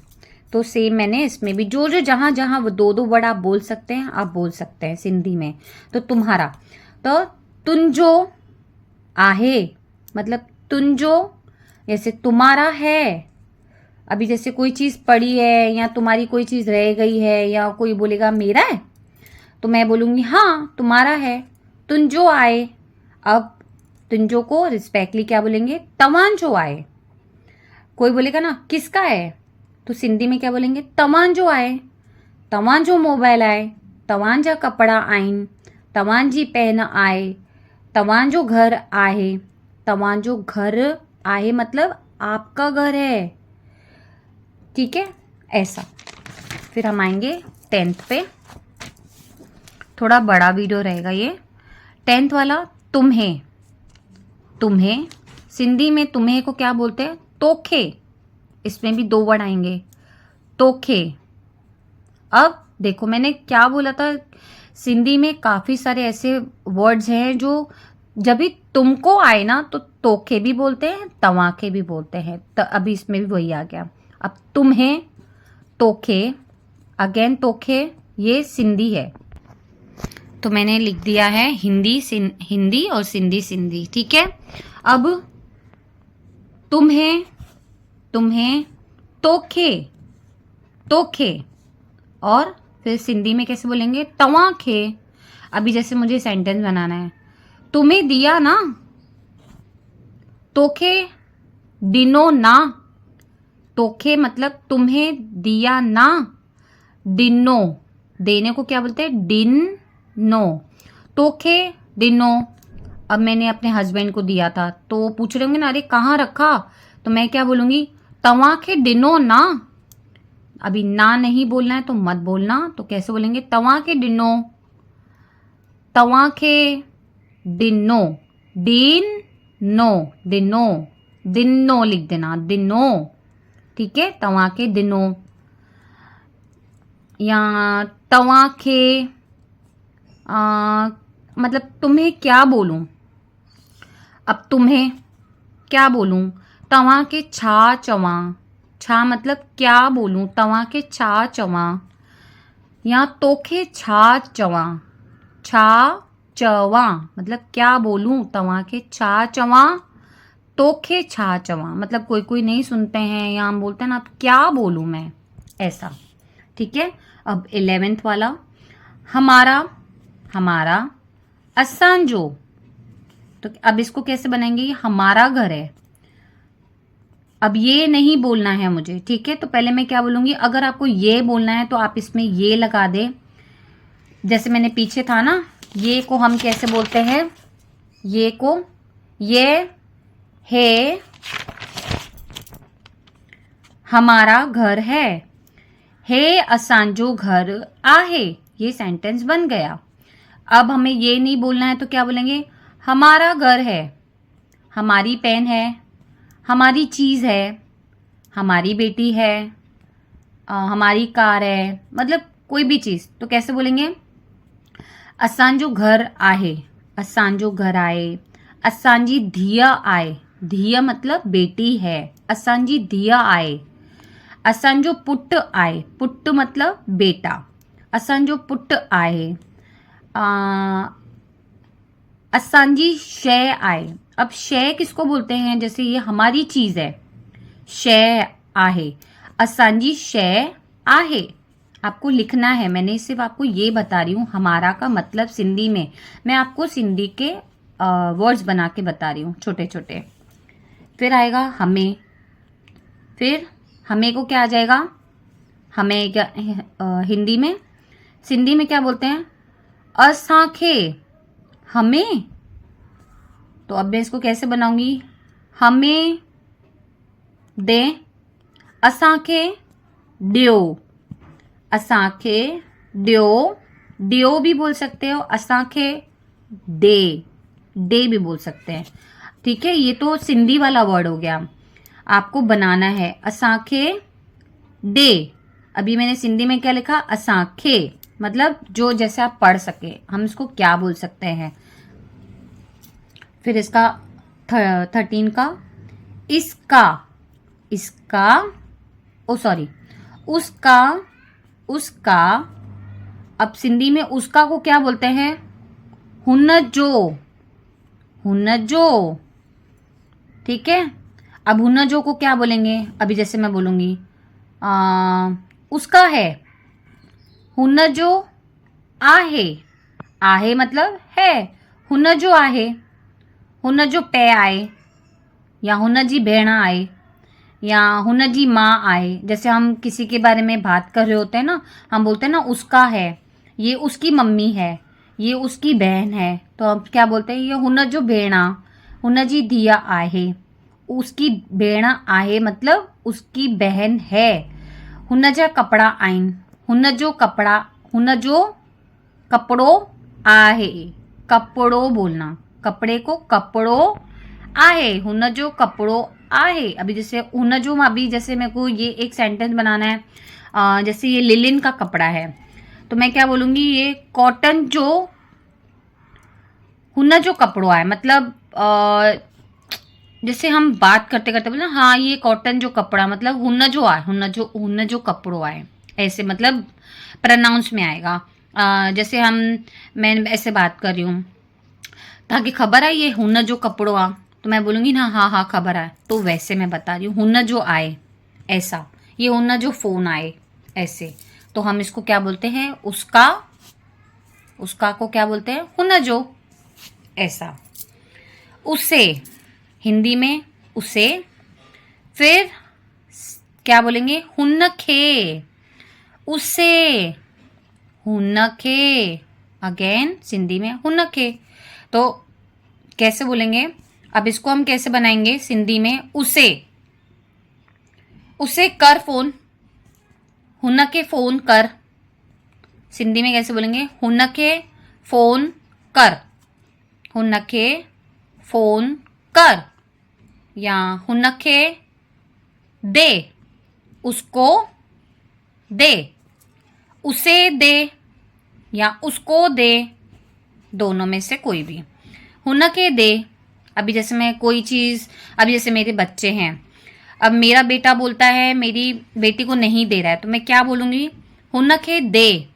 तो सेम मैंने इसमें भी जो जो जहां जहां वो 2 वर्ड आप बोल सकते हैं, आप बोल सकते हैं सिंधी में। तो तुम्हारा, तो तुंजो आहे मतलब तुंजो, जैसे तुम्हारा है। अभी जैसे कोई चीज पड़ी है या तुम्हारी कोई चीज रह गई है या कोई बोलेगा मेरा है तो मैं बोलूंगी हाँ तुम्हारा है, तुंजो आए। अब तुंजो को रिस्पेक्टली क्या बोलेंगे तवांजो आए। कोई बोलेगा ना किसका है तो सिंधी में क्या बोलेंगे तवांजो आए। तवांजो मोबाइल आए, तवांजा कपड़ा आइन, तवांजी पेन आए, तवांजो घर आहे। तवांजो घर आहे मतलब आपका घर है। ठीक है, ऐसा। फिर हम आएंगे 10th पे, थोड़ा बड़ा वीडियो रहेगा ये। 10th वाला तुम्हें, तुम्हें सिंधी में तुम्हें को क्या बोलते हैं तोखे। इसमें भी 2 वर्ड आएंगे तोखे। अब देखो मैंने क्या बोला था, सिंधी में काफी सारे ऐसे वर्ड्स हैं जो जब भी तुमको आए ना तो तोखे भी बोलते हैं तवाखे भी बोलते हैं। तो अभी इसमें भी वही आ गया। अब तुम्हें तोखे, अगेन तोखे, ये सिंधी है तो मैंने लिख दिया है हिंदी हिंदी और सिंधी सिंधी। ठीक है, अब तुम्हें, तुम्हें तोखे, तोखे। और फिर सिंधी में कैसे बोलेंगे तवाखे। अभी जैसे मुझे सेंटेंस बनाना है, तुम्हें दिया ना, तोखे दिनो ना। तोखे मतलब तुम्हें दिया ना, दिनो, देने को क्या बोलते हैं दिन नो। तोखे दिनो, अब मैंने अपने हस्बैंड को दिया था, तो पूछ रहे होंगे ना, अरे कहाँ रखा, तो मैं क्या बोलूँगी, तव्हांखे ॾिनो ना। अभी ना नहीं बोलना है तो मत बोलना, तो कैसे बोलेंगे, तव्हांखे ॾिनो, तव्हांखे ॾिनो, ॾिनो, ॾिनो, ॾिनो लिख देना, ॾिनो, ठीक है, तव्हांखे ॾिनो। या तव्हांखे मतलब तुम्हें क्या बोलूं, अब तुम्हें क्या बोलूं, तव्हांखे छा चवां, छा मतलब क्या बोलूं, तव्हांखे छा चवां। या तोखे छा चवां, छा चवां मतलब क्या बोलूं, तव्हांखे छा चवां, तोखे छा चवां, मतलब कोई कोई नहीं सुनते हैं या हम बोलते हैं ना, अब क्या बोलूं मैं, ऐसा, ठीक है। अब 11th वाला, हमारा, हमारा, असांजो, तो अब इसको कैसे बनाएंगे, हमारा घर है। अब ये नहीं बोलना है मुझे, ठीक है, तो पहले मैं क्या बोलूंगी, अगर आपको ये बोलना है तो आप इसमें ये लगा दे, जैसे मैंने पीछे था ना, ये को हम कैसे बोलते हैं, ये को, ये है हमारा घर है असांजो घर आहे, ये सेंटेंस बन गया। अब हमें ये नहीं बोलना है तो क्या बोलेंगे, हमारा घर है, हमारी पेन है, हमारी चीज़ है, हमारी बेटी है, हमारी कार है, मतलब कोई भी चीज़, तो कैसे बोलेंगे, असांजो घर आहे, असांजो घर आहे, असांजी धीअ आहे, धीअ मतलब बेटी है, असांजी धीअ आहे, असांजो पुट आहे, पुट मतलब बेटा, असांजो पुट आहे, असांजी शय आहे। अब शय किसको बोलते हैं, जैसे ये हमारी चीज है, शय आहे, असांजी शय आहे। आपको लिखना है, मैंने सिर्फ आपको ये बता रही हूँ, हमारा का मतलब सिंधी में, मैं आपको सिंधी के वर्ड्स बना के बता रही हूँ छोटे छोटे। फिर आएगा हमें, फिर हमें को क्या आ जाएगा, हमें क्या हिंदी में, सिंधी में क्या बोलते हैं, असांखे, हमें, तो अब मैं इसको कैसे बनाऊंगी, हमें दे, असांखे ॾियो, असांखे ॾियो, ॾियो भी बोल सकते हो, असांखे दे भी बोल सकते हैं, ठीक है। ये तो सिंधी वाला वर्ड हो गया, आपको बनाना है असांखे दे। अभी मैंने सिंधी में क्या लिखा, असांखे, मतलब जो जैसे आप पढ़ सके, हम इसको क्या बोल सकते हैं। फिर इसका 13 का, इसका, इसका, ओ सॉरी, उसका, उसका। अब सिंधी में उसका को क्या बोलते हैं, हुनजो, हुनजो, ठीक है। अब हुनजो को क्या बोलेंगे, अभी जैसे मैं बोलूंगी उसका है, हुनजो आहे, आहे मतलब है, हुनजो आहे, हुनजो पे आहे, या हुनजी भेण आहे, या हुनजी माँ आहे। जैसे हम किसी के बारे में बात कर रहे होते हैं ना, हम बोलते हैं ना उसका है, ये उसकी मम्मी है, ये उसकी बहन है, तो हम क्या बोलते हैं, ये हुनजो भेणा, हुनजी धीअ आहे, उसकी भेण आहे मतलब उसकी बहन है। हुनजा कपड़ा आहिनि, हुनजो कपड़ा, हुनजो कपड़ो आहे, कपड़ो बोलना, कपड़े को कपड़ो आहे, हुनजो कपड़ो आहे। अभी जैसे हुनजो में अभी जैसे मेरे को ये एक सेंटेंस बनाना है, जैसे ये लिलिन का कपड़ा है, तो मैं क्या बोलूंगी, ये कॉटन जो हुनजो कपड़ो आहे, मतलब जैसे हम बात करते करते बोले, हाँ ये कॉटन जो कपड़ा, मतलब हुनजो आहे, हुनजो, हुनजो कपड़ो आहे, ऐसे मतलब प्रोनाउंस में आएगा। जैसे मैं ऐसे बात कर रही हूँ, ताकि खबर है ये हुनजो कपड़ो आ, तो मैं बोलूँगी ना, हाँ हाँ खबर है, तो वैसे मैं बता रही हूँ, हुनजो आए, ऐसा, ये हुनजो फ़ोन आए, ऐसे। तो हम इसको क्या बोलते हैं, उसका, उसका को क्या बोलते हैं, हुनजो, ऐसा। उसे, हिंदी में उसे। फिर क्या बोलेंगे, हुनखे, उसे, हुनखे, अगेन सिंधी में हुनखे। तो कैसे बोलेंगे? अब इसको हम कैसे बनाएंगे सिंधी में? उसे कर फोन, हुनके फोन कर। सिंधी में कैसे बोलेंगे? हुनके फोन कर, हुनके फोन कर, या हुनके दे, उसको दे, उसे दे या उसको दे, दोनों में से कोई भी। हुनके दे, अभी जैसे मैं कोई चीज़, अभी जैसे मेरे बच्चे हैं, अब मेरा बेटा बोलता है मेरी बेटी को नहीं दे रहा है, तो मैं क्या बोलूँगी? हुनके दे,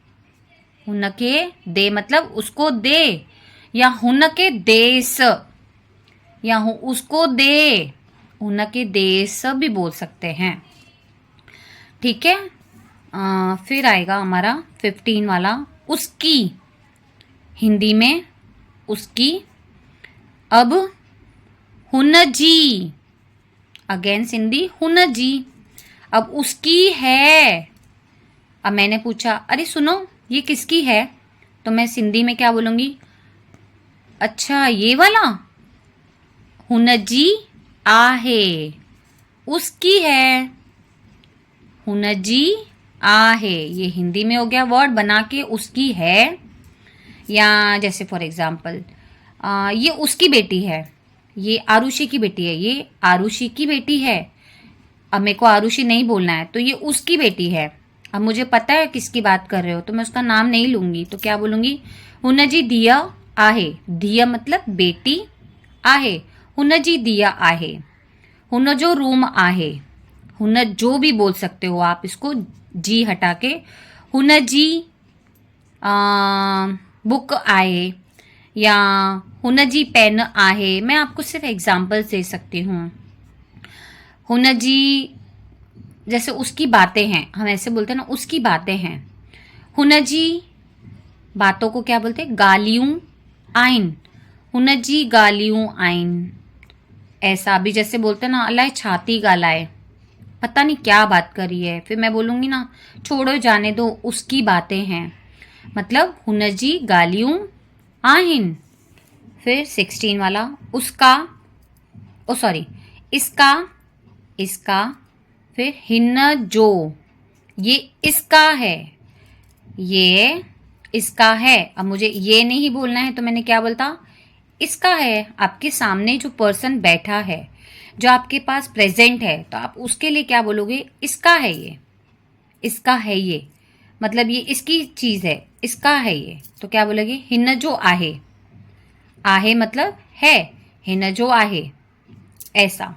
हुनके दे मतलब उसको दे, या हुनके देस, या उसको दे, हुनके देस भी बोल सकते हैं। ठीक है। फिर आएगा हमारा 15 वाला, उसकी। हिंदी में उसकी। अब हुनजी, अगेन सिंधी हुनजी। अब उसकी है, अब मैंने पूछा अरे सुनो ये किसकी है, तो मैं सिंधी में क्या बोलूँगी? अच्छा ये वाला, हुनजी आहे, उसकी है, हुनजी आहे। ये हिंदी में हो गया वर्ड बना के, उसकी है। या जैसे फॉर एग्जाम्पल ये उसकी बेटी है, ये आरुषि की बेटी है, ये आरुषि की बेटी है। अब मेरे को आरुषि नहीं बोलना है, तो ये उसकी बेटी है। अब मुझे पता है किसकी बात कर रहे हो, तो मैं उसका नाम नहीं लूंगी, तो क्या बोलूंगी? हुनजी दिया आहे, दिया मतलब बेटी, आहे हुनजी दिया आहे, हुन जो रूम आहे, हुन जो भी बोल सकते हो आप इसको जी हटा के, हुनजी बुक आहे, या हुनजी पेन आहे। मैं आपको सिर्फ एग्जाम्पल्स दे सकती हूँ। हुनजी जैसे उसकी बातें हैं, हम ऐसे बोलते हैं ना, उसकी बातें हैं। हुनजी बातों को क्या बोलते हैं? गालियूं आइन, हुनजी गालियूं आइन। ऐसा भी जैसे बोलते हैं ना, अल्लाह छाती गालाए, पता नहीं क्या बात करी है, फिर मैं बोलूँगी ना छोड़ो जाने दो, उसकी बातें हैं, मतलब हुनजी गालियूं आहिन। फिर 16 वाला, उसका, ओ सॉरी इसका, इसका। फिर हिन जो, ये इसका है, ये इसका है। अब मुझे ये नहीं बोलना है, तो मैंने क्या बोलता? इसका है। आपके सामने जो पर्सन बैठा है, जो आपके पास प्रेजेंट है, तो आप उसके लिए क्या बोलोगे? इसका है ये, इसका है ये, मतलब ये इसकी चीज़ है, इसका है ये, तो क्या बोलोगे? हिन जो आहे, आहे मतलब है, हिन जो आहे, ऐसा।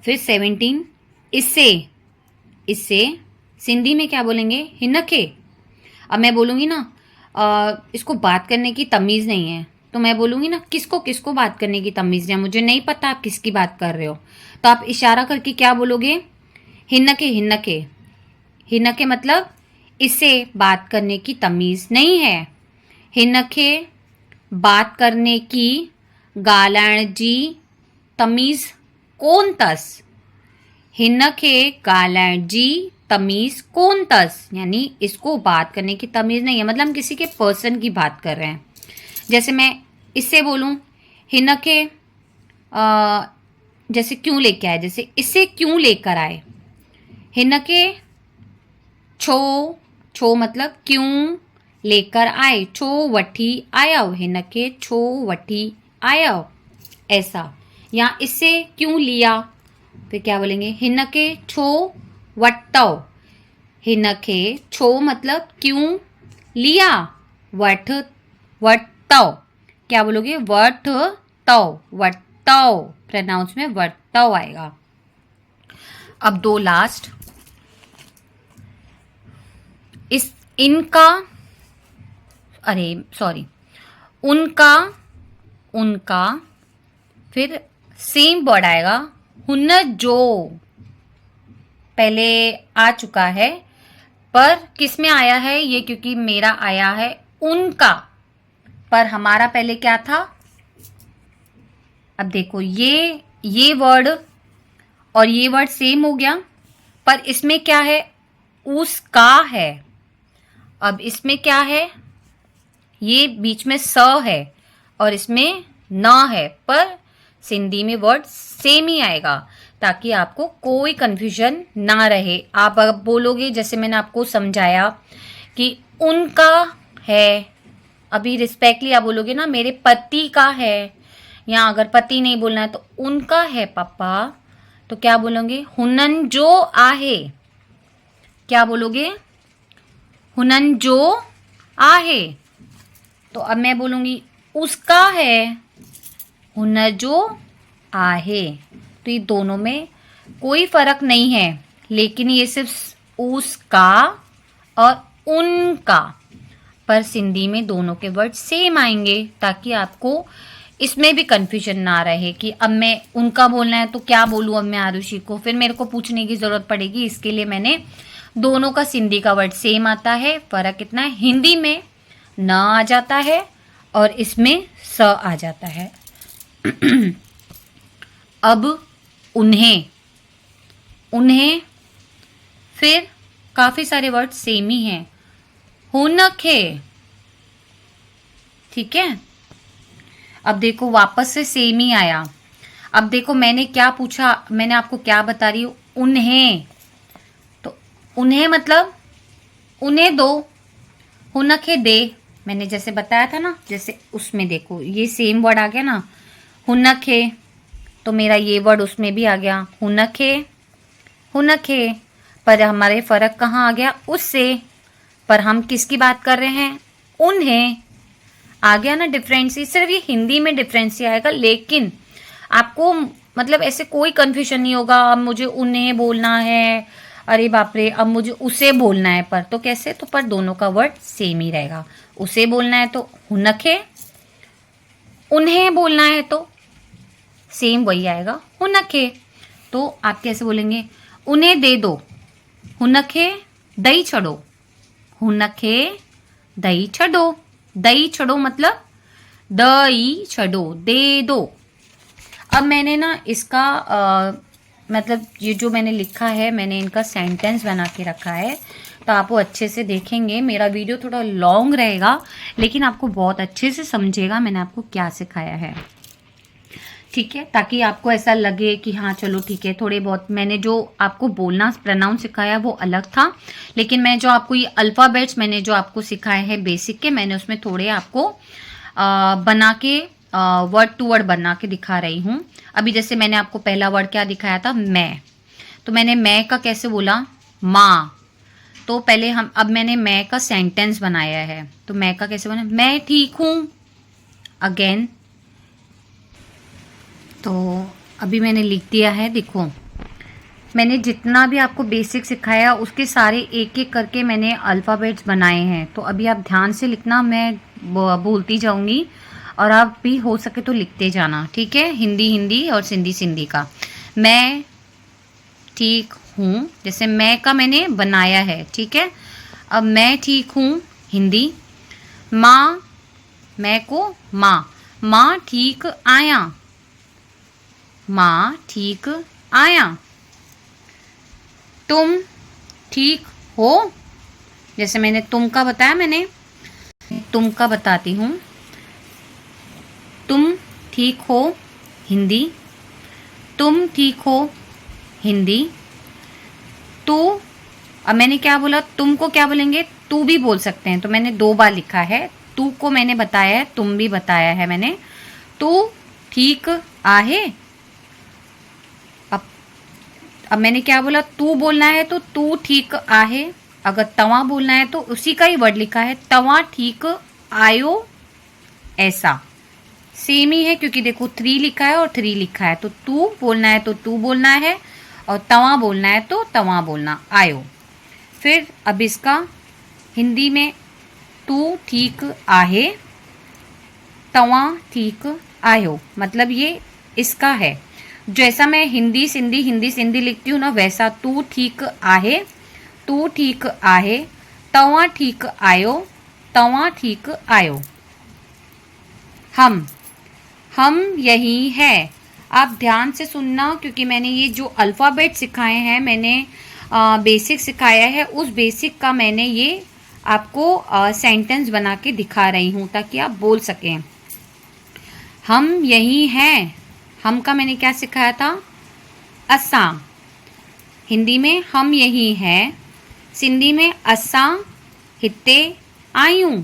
फिर 17, इससे, इससे सिंधी में क्या बोलेंगे? हिनके। अब मैं बोलूँगी ना इसको बात करने की तमीज़ नहीं है, तो मैं बोलूँगी ना किसको किसको बात करने की तमीज़ है, मुझे नहीं पता आप किसकी बात कर रहे हो, तो आप इशारा करके क्या बोलोगे? हिनके, हिनके, हिनके मतलब इसे बात करने की तमीज़ नहीं है। हिनके बात करने की, ॻाल्हाइण जी तमीज़ कोन अथसि, हिनखे ॻाल्हाइण जी तमीज़ कोन अथसि, यानी इसको बात करने की तमीज़ नहीं है, मतलब हम किसी के पर्सन की बात कर रहे हैं। जैसे मैं इससे बोलूँ हिनखे जैसे क्यों लेके आए, जैसे इसे क्यों लेकर आए, हिनखे छो, छो मतलब क्यों लेकर आए, छो वठी आयो, हिनखे छो वठी आयो, ऐसा। या इससे क्यों लिया, फिर क्या बोलेंगे? हिनखे छो वठो, हिनखे छो मतलब क्यों लिया, वठ वठो, क्या बोलोगे? वठतो, वठतो, प्रोनाउंस में वठतो आएगा। अब दो लास्ट, इस, इनका, अरे सॉरी, उनका, उनका। फिर सेम वर्ड आएगा, हुन जो, पहले आ चुका है, पर किस में आया है ये? क्योंकि मेरा आया है उनका, पर हमारा पहले क्या था? अब देखो ये वर्ड और ये वर्ड सेम हो गया, पर इसमें क्या है? उसका है। अब इसमें क्या है? ये बीच में स है और इसमें ना है, पर सिंधी में वर्ड सेम ही आएगा ताकि आपको कोई कंफ्यूजन ना रहे। आप अब बोलोगे, जैसे मैंने आपको समझाया कि उनका है, अभी रिस्पेक्टली आप बोलोगे ना मेरे पति का है, या अगर पति नहीं बोलना है तो उनका है पापा, तो क्या बोलोगे? हुनन जो आहे। क्या बोलोगे? हुनन जो आहे। तो अब मैं बोलूंगी उसका है, हुन जो आहे। तो ये दोनों में कोई फर्क नहीं है, लेकिन ये सिर्फ उसका और उनका, पर सिंधी में दोनों के वर्ड सेम आएंगे ताकि आपको इसमें भी कंफ्यूजन ना रहे कि अब मैं उनका बोलना है तो क्या बोलूं अब मैं आरुषि को, फिर मेरे को पूछने की जरूरत पड़ेगी। इसके लिए मैंने दोनों का सिंधी का वर्ड सेम आता है, फर्क इतना है हिंदी में न आ जाता है और इसमें स आ जाता है। अब उन्हें, उन्हें, फिर काफी सारे वर्ड सेम ही हैं। हुनखे, ठीक है। अब देखो वापस से सेम ही आया। अब देखो मैंने क्या पूछा, मैंने आपको क्या बता रही हूं, उन्हें, तो उन्हें मतलब उन्हें दो, हुनखे दे, मैंने जैसे बताया था ना, जैसे उसमें देखो ये सेम वर्ड आ गया ना, हुनखे, तो मेरा ये वर्ड उसमें भी आ गया हुनखे, हुनखे। पर हमारे फर्क कहाँ आ गया? उससे। पर हम किसकी बात कर रहे हैं? उन्हें। आ गया ना डिफरेंस? सिर्फ ये हिंदी में डिफरेंस आएगा, लेकिन आपको मतलब ऐसे कोई कंफ्यूजन नहीं होगा अब मुझे उन्हें बोलना है, अरे बाप रे अब मुझे उसे बोलना है, पर तो कैसे? तो पर दोनों का वर्ड सेम ही रहेगा। उसे बोलना है तो हुनखे, उन्हें बोलना है तो सेम वही आएगा हुनखे। तो आप कैसे बोलेंगे? उन्हें दे दो, हुनखे दही छड़ो, हुनखे दही छड़ो, दही छड़ो मतलब दही छड़ो, दे दो। अब मैंने ना इसका मतलब ये जो मैंने लिखा है, मैंने इनका सेंटेंस बना के रखा है, तो आपको अच्छे से देखेंगे। मेरा वीडियो थोड़ा लॉन्ग रहेगा, लेकिन आपको बहुत अच्छे से समझेगा मैंने आपको क्या सिखाया है, ठीक है, ताकि आपको ऐसा लगे कि हाँ चलो ठीक है। थोड़े बहुत मैंने जो आपको बोलना प्रोनाउंस सिखाया वो अलग था, लेकिन मैं जो आपको ये अल्फ़ाबेट्स मैंने जो आपको सिखाए हैं बेसिक के, मैंने उसमें थोड़े आपको बना के वर्ड टू वर्ड बना के दिखा रही हूँ। अभी जैसे मैंने आपको पहला वर्ड क्या दिखाया था? मैं। तो मैंने मैं का कैसे बोला? माँ। तो पहले अब मैंने मैं का सेंटेंस बनाया है, तो मैं का कैसे बना? मैं ठीक हूँ। अगेन, तो अभी मैंने लिख दिया है। देखो मैंने जितना भी आपको बेसिक सिखाया उसके सारे एक एक करके मैंने अल्फ़ाबेट्स बनाए हैं, तो अभी आप ध्यान से लिखना, मैं बोलती जाऊंगी और आप भी हो सके तो लिखते जाना, ठीक है। हिंदी हिंदी और सिंधी सिंधी का। मैं ठीक हूँ, जैसे मैं का मैंने बनाया है, ठीक है। अब मैं ठीक हूँ हिंदी। माँ, मैं को माँ, माँ ठीक आया, माँ ठीक आया। तुम ठीक हो, जैसे मैंने तुम का बताया, मैंने तुम का बताती हूँ। तुम ठीक हो हिंदी, तुम ठीक हो हिंदी। तू, अब मैंने क्या बोला? तुम को क्या बोलेंगे? तू भी बोल सकते हैं, तो मैंने 2 बार लिखा है। तू को मैंने बताया है, तुम भी बताया है मैंने। तू ठीक आहे। अब मैंने क्या बोला? तू बोलना है तो तू ठीक आहे। अगर तवा बोलना है तो उसी का ही वर्ड लिखा है, तवा ठीक आयो, ऐसा सेम ही है, क्योंकि देखो 3 लिखा है और 3 लिखा है। तो तू बोलना है तो तू बोलना है, और तवा बोलना है तो तवा बोलना, आयो। फिर अब इसका हिंदी में, तू ठीक आहे, तवा ठीक आयो, मतलब ये इसका है। जैसा मैं हिंदी सिंधी लिखती हूँ ना, वैसा तू ठीक आहे, तू ठीक आहे, तवा ठीक आयो, तवा ठीक आयो। हम यही है। आप ध्यान से सुनना, क्योंकि मैंने ये जो अल्फ़ाबेट सिखाए हैं, मैंने बेसिक सिखाया है, उस बेसिक का मैंने ये आपको सेंटेंस बना के दिखा रही हूँ ताकि आप बोल सकें। हम यही हैं, हम का मैंने क्या सिखाया था, असां। हिंदी में हम यही हैं, सिंधी में असां हिते आयूं,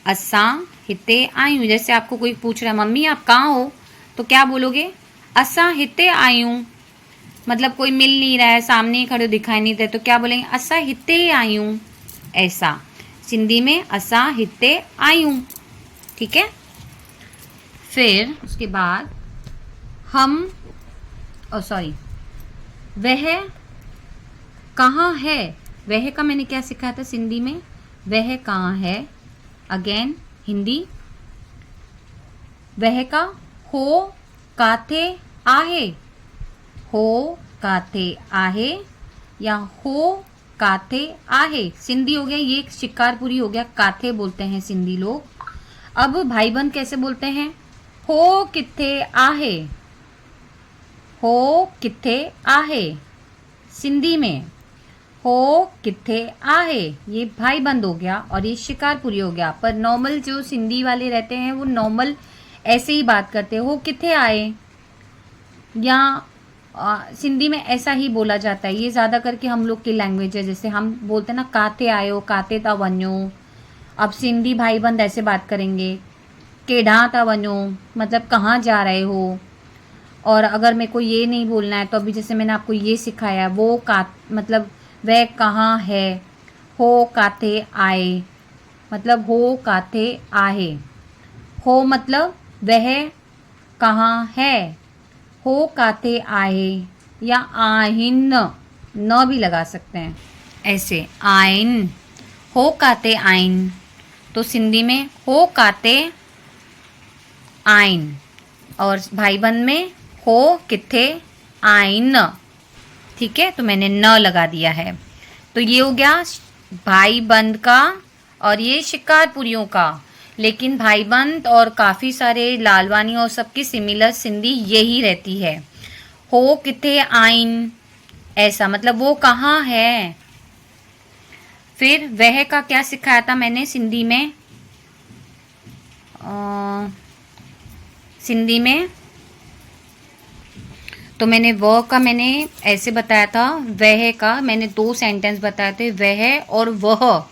असां हिते आयूं। जैसे आपको कोई पूछ रहा है मम्मी आप कहाँ हो, तो क्या बोलोगे, असां हिते आयूं। मतलब कोई मिल नहीं रहा है, सामने ही खड़े दिखाई नहीं दे, तो क्या बोलेंगे, असां हिते आयूं। ऐसा सिंधी में असां हिते आयूं। ठीक है। फिर उसके बाद हम, सॉरी, वह कहाँ है, वह का मैंने क्या सिखाया था सिंधी में, वह कहाँ है। अगेन हिंदी, वह का हो काथे आहे, हो काथे आहे या हो काथे आहे। सिंधी हो गया, ये शिकारपुरी हो गया, काथे बोलते हैं सिंधी लोग। अब भाई बंद कैसे बोलते हैं, हो किथे आहे, हो किथे आहे। सिंधी में हो किथे आहे, ये भाई बंद हो गया और ये शिकारपुरी हो गया। पर नॉर्मल जो सिंधी वाले रहते हैं वो नॉर्मल ऐसे ही बात करते हैं, हो किथे आए, या सिंधी में ऐसा ही बोला जाता है। ये ज़्यादा करके हम लोग की लैंग्वेज है, जैसे हम बोलते हैं ना काथे आयो, काथे ता वञो। अब सिंधी भाई बंद ऐसे बात करेंगे, केढ़ा ता वञो, मतलब कहाँ जा रहे हो। और अगर मेरे को ये नहीं बोलना है तो अभी जैसे मैंने आपको ये सिखाया, वो का मतलब वह कहाँ है, हो काथे आए, मतलब हो काथे आहे। हो मतलब वह कहाँ है, हो काथे आहे, या आहिन, न भी लगा सकते हैं ऐसे, आइन, हो काथे आइन। तो सिंधी में हो काथे आइन, और भाईबंद में हो किथे आइन। ठीक है, तो मैंने न लगा दिया है। तो ये हो गया भाईबंद का और ये शिकारपुरियों का। लेकिन भाईबंद और काफ़ी सारे लालवानी और सबकी सिमिलर सिंधी यही रहती है, हो किथे आइन, ऐसा मतलब वो कहाँ है। फिर वह का क्या सिखाया था मैंने सिंधी में, सिंधी में तो मैंने वह का मैंने ऐसे बताया था, वह का मैंने 2 सेंटेंस बताए थे, वह और वह।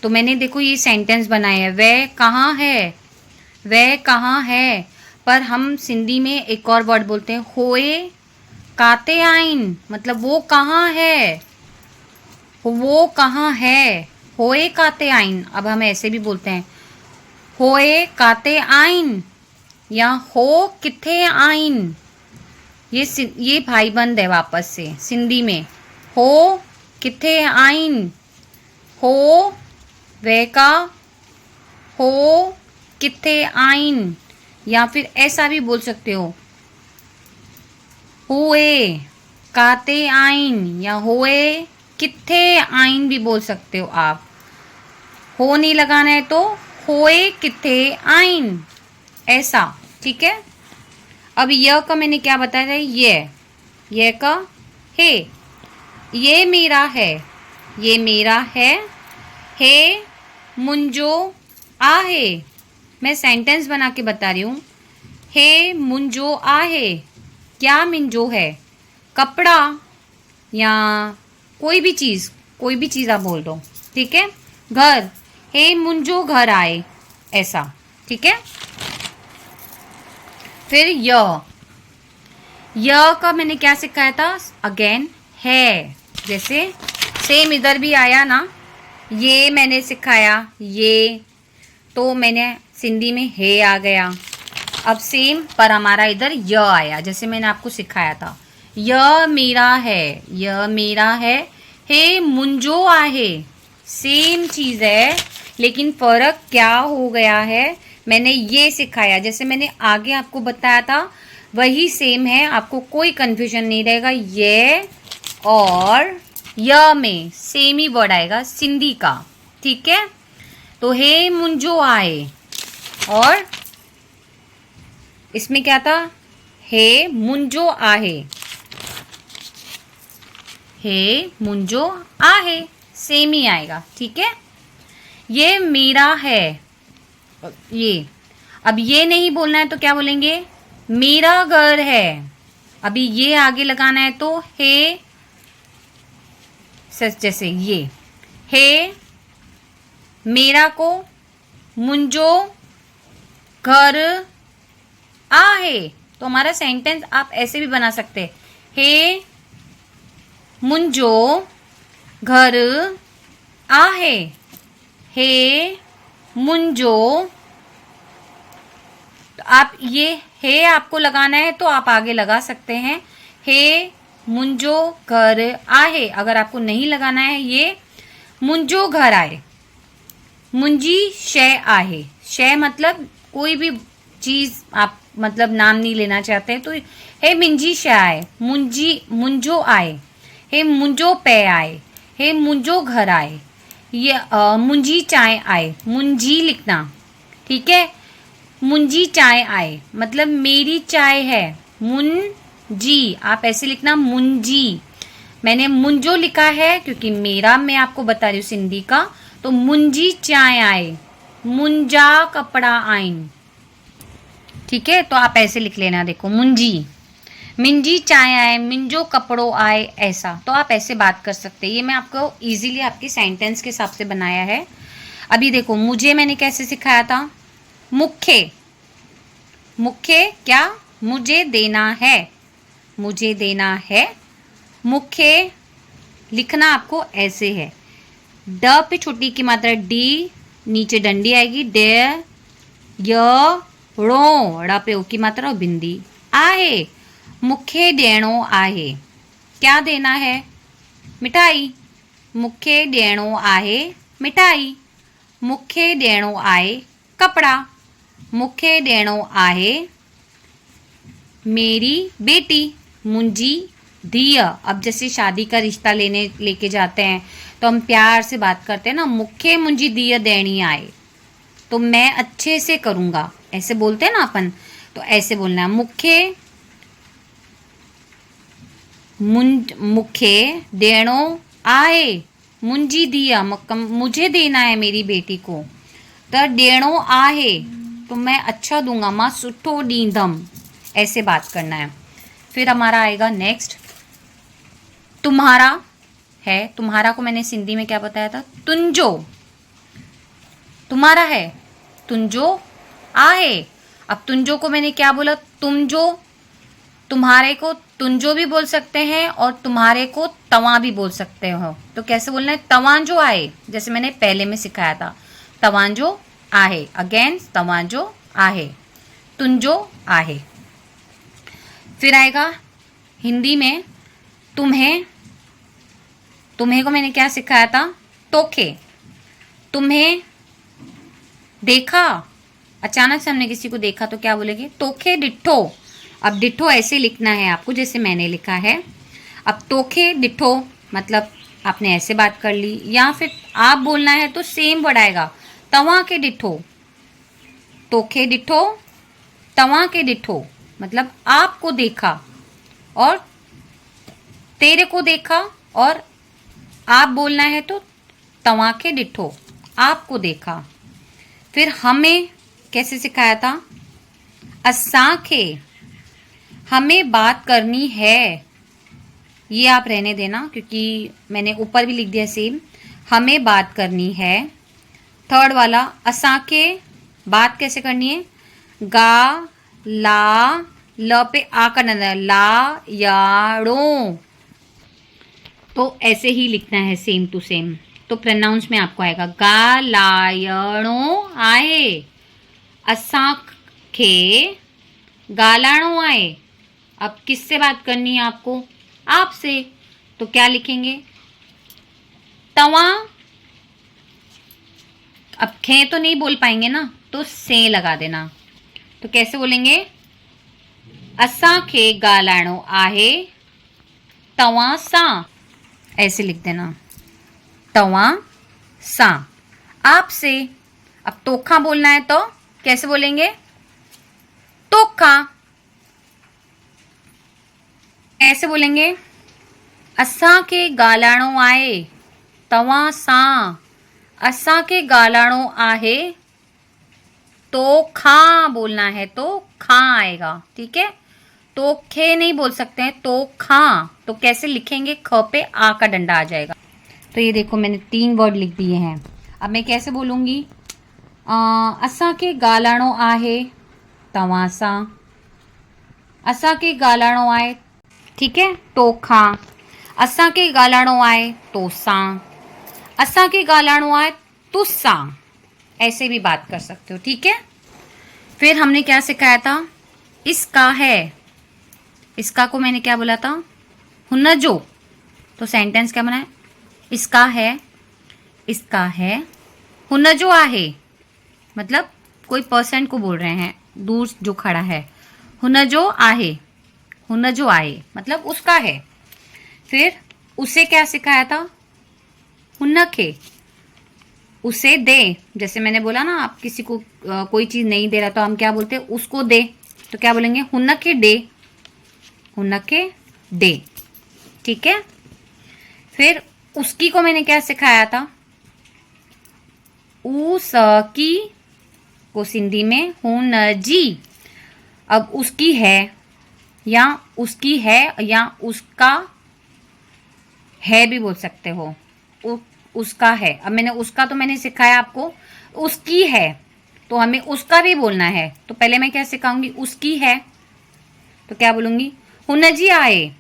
तो मैंने देखो ये सेंटेंस बनाए हैं, वह कहाँ है, वह कहाँ है। पर हम सिंधी में एक और वर्ड बोलते हैं, होए काते आइन, मतलब वो कहाँ है, वो कहाँ है, होए काते आइन। अब हम ऐसे भी बोलते हैं, होए काते आइन या हो किथे आइन। ये भाई बंद है वापस से सिंधी में, हो किथे आइन, हो वह का, हो किथे आइन। या फिर ऐसा भी बोल सकते हो, हुए काते आइन या होए किथे आइन भी बोल सकते हो आप। हो नहीं लगाना है तो होए किथे आइन, ऐसा। ठीक है। अब यह का मैंने क्या बताया था, ये का है, ये मेरा है, ये मेरा है मुंजो आहे। मैं सेंटेंस बना के बता रही हूँ, हे मुंजो आहे, क्या मिंजो है, कपड़ा या कोई भी चीज़ आप बोल दो। ठीक है। घर, हे मुंजो घर आए, ऐसा। ठीक है। फिर य का मैंने क्या सिखाया था, अगेन है, जैसे सेम इधर भी आया ना, ये मैंने सिखाया, ये तो मैंने सिंधी में है आ गया। अब सेम पर हमारा इधर य आया, जैसे मैंने आपको सिखाया था, य मेरा है, य मेरा है मुंजो आहे। सेम चीज़ है, लेकिन फ़र्क क्या हो गया है, मैंने ये सिखाया, जैसे मैंने आगे आपको बताया था वही सेम है, आपको कोई कन्फ्यूजन नहीं रहेगा। ये और य में सेम ही वर्ड आएगा सिंधी का। ठीक है। तो हे मुंजो आए, और इसमें क्या था, हे मुंजो आहे, हे मुंजो आहे, सेम ही आएगा। ठीक है। ये मेरा है, ये अब ये नहीं बोलना है तो क्या बोलेंगे, मेरा घर है। अभी ये आगे लगाना है तो हे, जैसे ये हे मेरा को मुंजो घर आहे। तो हमारा सेंटेंस आप ऐसे भी बना सकते हैं, हे मुंजो घर आहे, हे मुंजो। तो आप ये हे आपको लगाना है तो आप आगे लगा सकते हैं, हे मुंजो घर आहे। अगर आपको नहीं लगाना है, ये मुंजो घर आए। मुंजी शय आहे, शय मतलब कोई भी चीज आप मतलब नाम नहीं लेना चाहते हैं तो हे मिंजी शय आए, मुंजी मुंजो आए, हे मुंजो पे आए, हे मुंजो घर आए। ये मुंजी चाय आए, मुंजी लिखना, ठीक है। मुंजी चाय आए मतलब मेरी चाय है, मुंजी आप ऐसे लिखना, मुंजी। मैंने मुंजो लिखा है क्योंकि मेरा मैं आपको बता रही हूँ सिंधी का, तो मुंजी चाय आए, मुंजा कपड़ा आइन, ठीक है। तो आप ऐसे लिख लेना, देखो मुंजी, मिंजी चाय आए, मिंजो कपड़ो आए, ऐसा। तो आप ऐसे बात कर सकते हैं। ये मैं आपको इजीली आपके सेंटेंस के हिसाब से बनाया है। अभी देखो मुझे मैंने कैसे सिखाया था, मुख्य, मुख्य क्या, मुझे देना है, मुझे देना है। मुख्य लिखना आपको ऐसे है, ड पे छोटी की मात्रा डी, नीचे डंडी आएगी, डे य रो, ड़ पे ओ की मात्रा बिंदी, आहे मुख्य देणो आहे। क्या देना है, मिठाई, मुख्य देणो आहे मिठाई। मुख्य देणो आहे कपड़ा, मुख्य देणो आहे मेरी बेटी, मुंजी दिय। अब जैसे शादी का रिश्ता लेके जाते हैं तो हम प्यार से बात करते हैं ना, मुख्य मुंजी दिय देनी आए, तो मैं अच्छे से करूँगा, ऐसे बोलते हैं ना अपन। तो ऐसे बोलना है, मुख्य मुख्य देणो आए मुंजी दिया, मुझे देना है मेरी बेटी को, तो देणो आहे तो मैं अच्छा दूंगा, मां सुठो डींदम, ऐसे बात करना है। फिर हमारा आएगा नेक्स्ट, तुम्हारा है। तुम्हारा को मैंने सिंधी में क्या बताया था, तुंजो। तुम्हारा है, तुंजो आहे। अब तुंजो को मैंने क्या बोला, तुम जो। तुम्हारे को तुंजो भी बोल सकते हैं और तुम्हारे को तवा भी बोल सकते हो। तो कैसे बोलना है, तवांजो आए, जैसे मैंने पहले में सिखाया था, तवांजो आहे। अगेन तवांजो आहे, तुंजो आहे। फिर आएगा हिंदी में तुम्हें। तुम्हें को मैंने क्या सिखाया था, तोखे। तुम्हें देखा, अचानक से हमने किसी को देखा तो क्या बोलेंगे, तोखे डिठो। अब डिठो ऐसे लिखना है आपको जैसे मैंने लिखा है। अब तोखे डिठो मतलब आपने ऐसे बात कर ली, या फिर आप बोलना है तो सेम वर्ड आएगा, तवा के डिठो। तोखे डिठो, तवा के डिठो मतलब आपको देखा, और तेरे को देखा, और आप बोलना है तो तवा के डिठो, आपको देखा। फिर हमें कैसे सिखाया था, असांखे, हमें बात करनी है। ये आप रहने देना क्योंकि मैंने ऊपर भी लिख दिया सेम, हमें बात करनी है। थर्ड वाला असांखे, बात कैसे करनी है, गा ला ल पे आ करना है, ला या ड़ो, तो ऐसे ही लिखना है सेम टू सेम। तो प्रोनाउंस में आपको आएगा गा ला यणो आए, असांखे गालाणो आए। अब किससे बात करनी है आपको, आपसे, तो क्या लिखेंगे, तवा। अब खे तो नहीं बोल पाएंगे ना, तो से लगा देना। तो कैसे बोलेंगे, असांखे गालाणो आहे तवा सां, ऐसे लिख देना, तवा सां, आपसे। अब तोखा बोलना है तो कैसे बोलेंगे, तोखा, ऐसे बोलेंगे, असांखे गालाणो आहे तवा सां, असांखे गालाणो आहे तो खा बोलना है तो खा आएगा, ठीक है। तो खे नहीं बोल सकते हैं, तो खा। तो कैसे लिखेंगे, ख पे आ का डंडा आ जाएगा। तो ये देखो मैंने 3 वर्ड लिख दिए हैं। अब मैं कैसे बोलूंगी, असा के गालाणो आहे तवासा, असा के गालाणो आए, ठीक है, तोखा। असा के गालाणो आए तोसा, असा के गालाणो आए तुसा, ऐसे भी बात कर सकते हो, ठीक है। फिर हमने क्या सिखाया था, इसका है, इसका को मैंने क्या बोला था, हुन जो। तो सेंटेंस क्या बना है, इसका है, इसका है, हुन जो आहे, मतलब कोई पर्सन को बोल रहे हैं दूर जो खड़ा है, हुन जो आहे, हुन जो आए मतलब उसका है। फिर उसे क्या सिखाया था, हुनखे, उसे दे। जैसे मैंने बोला ना, आप किसी को कोई चीज नहीं दे रहा तो हम क्या बोलते हैं, उसको दे। तो क्या बोलेंगे, हुनखे डे, हुनखे डे, ठीक है। फिर उसकी को मैंने क्या सिखाया था, उसकी को सिंधी में हुनजी। अब उसकी है या उसकी है या उसका है भी बोल सकते हो, उसका है। अब मैंने उसका तो मैंने सिखाया आपको, उसकी है तो हमें उसका भी बोलना है। तो पहले मैं क्या सिखाऊंगी, उसकी है तो क्या बोलूंगी, हुनजी आए।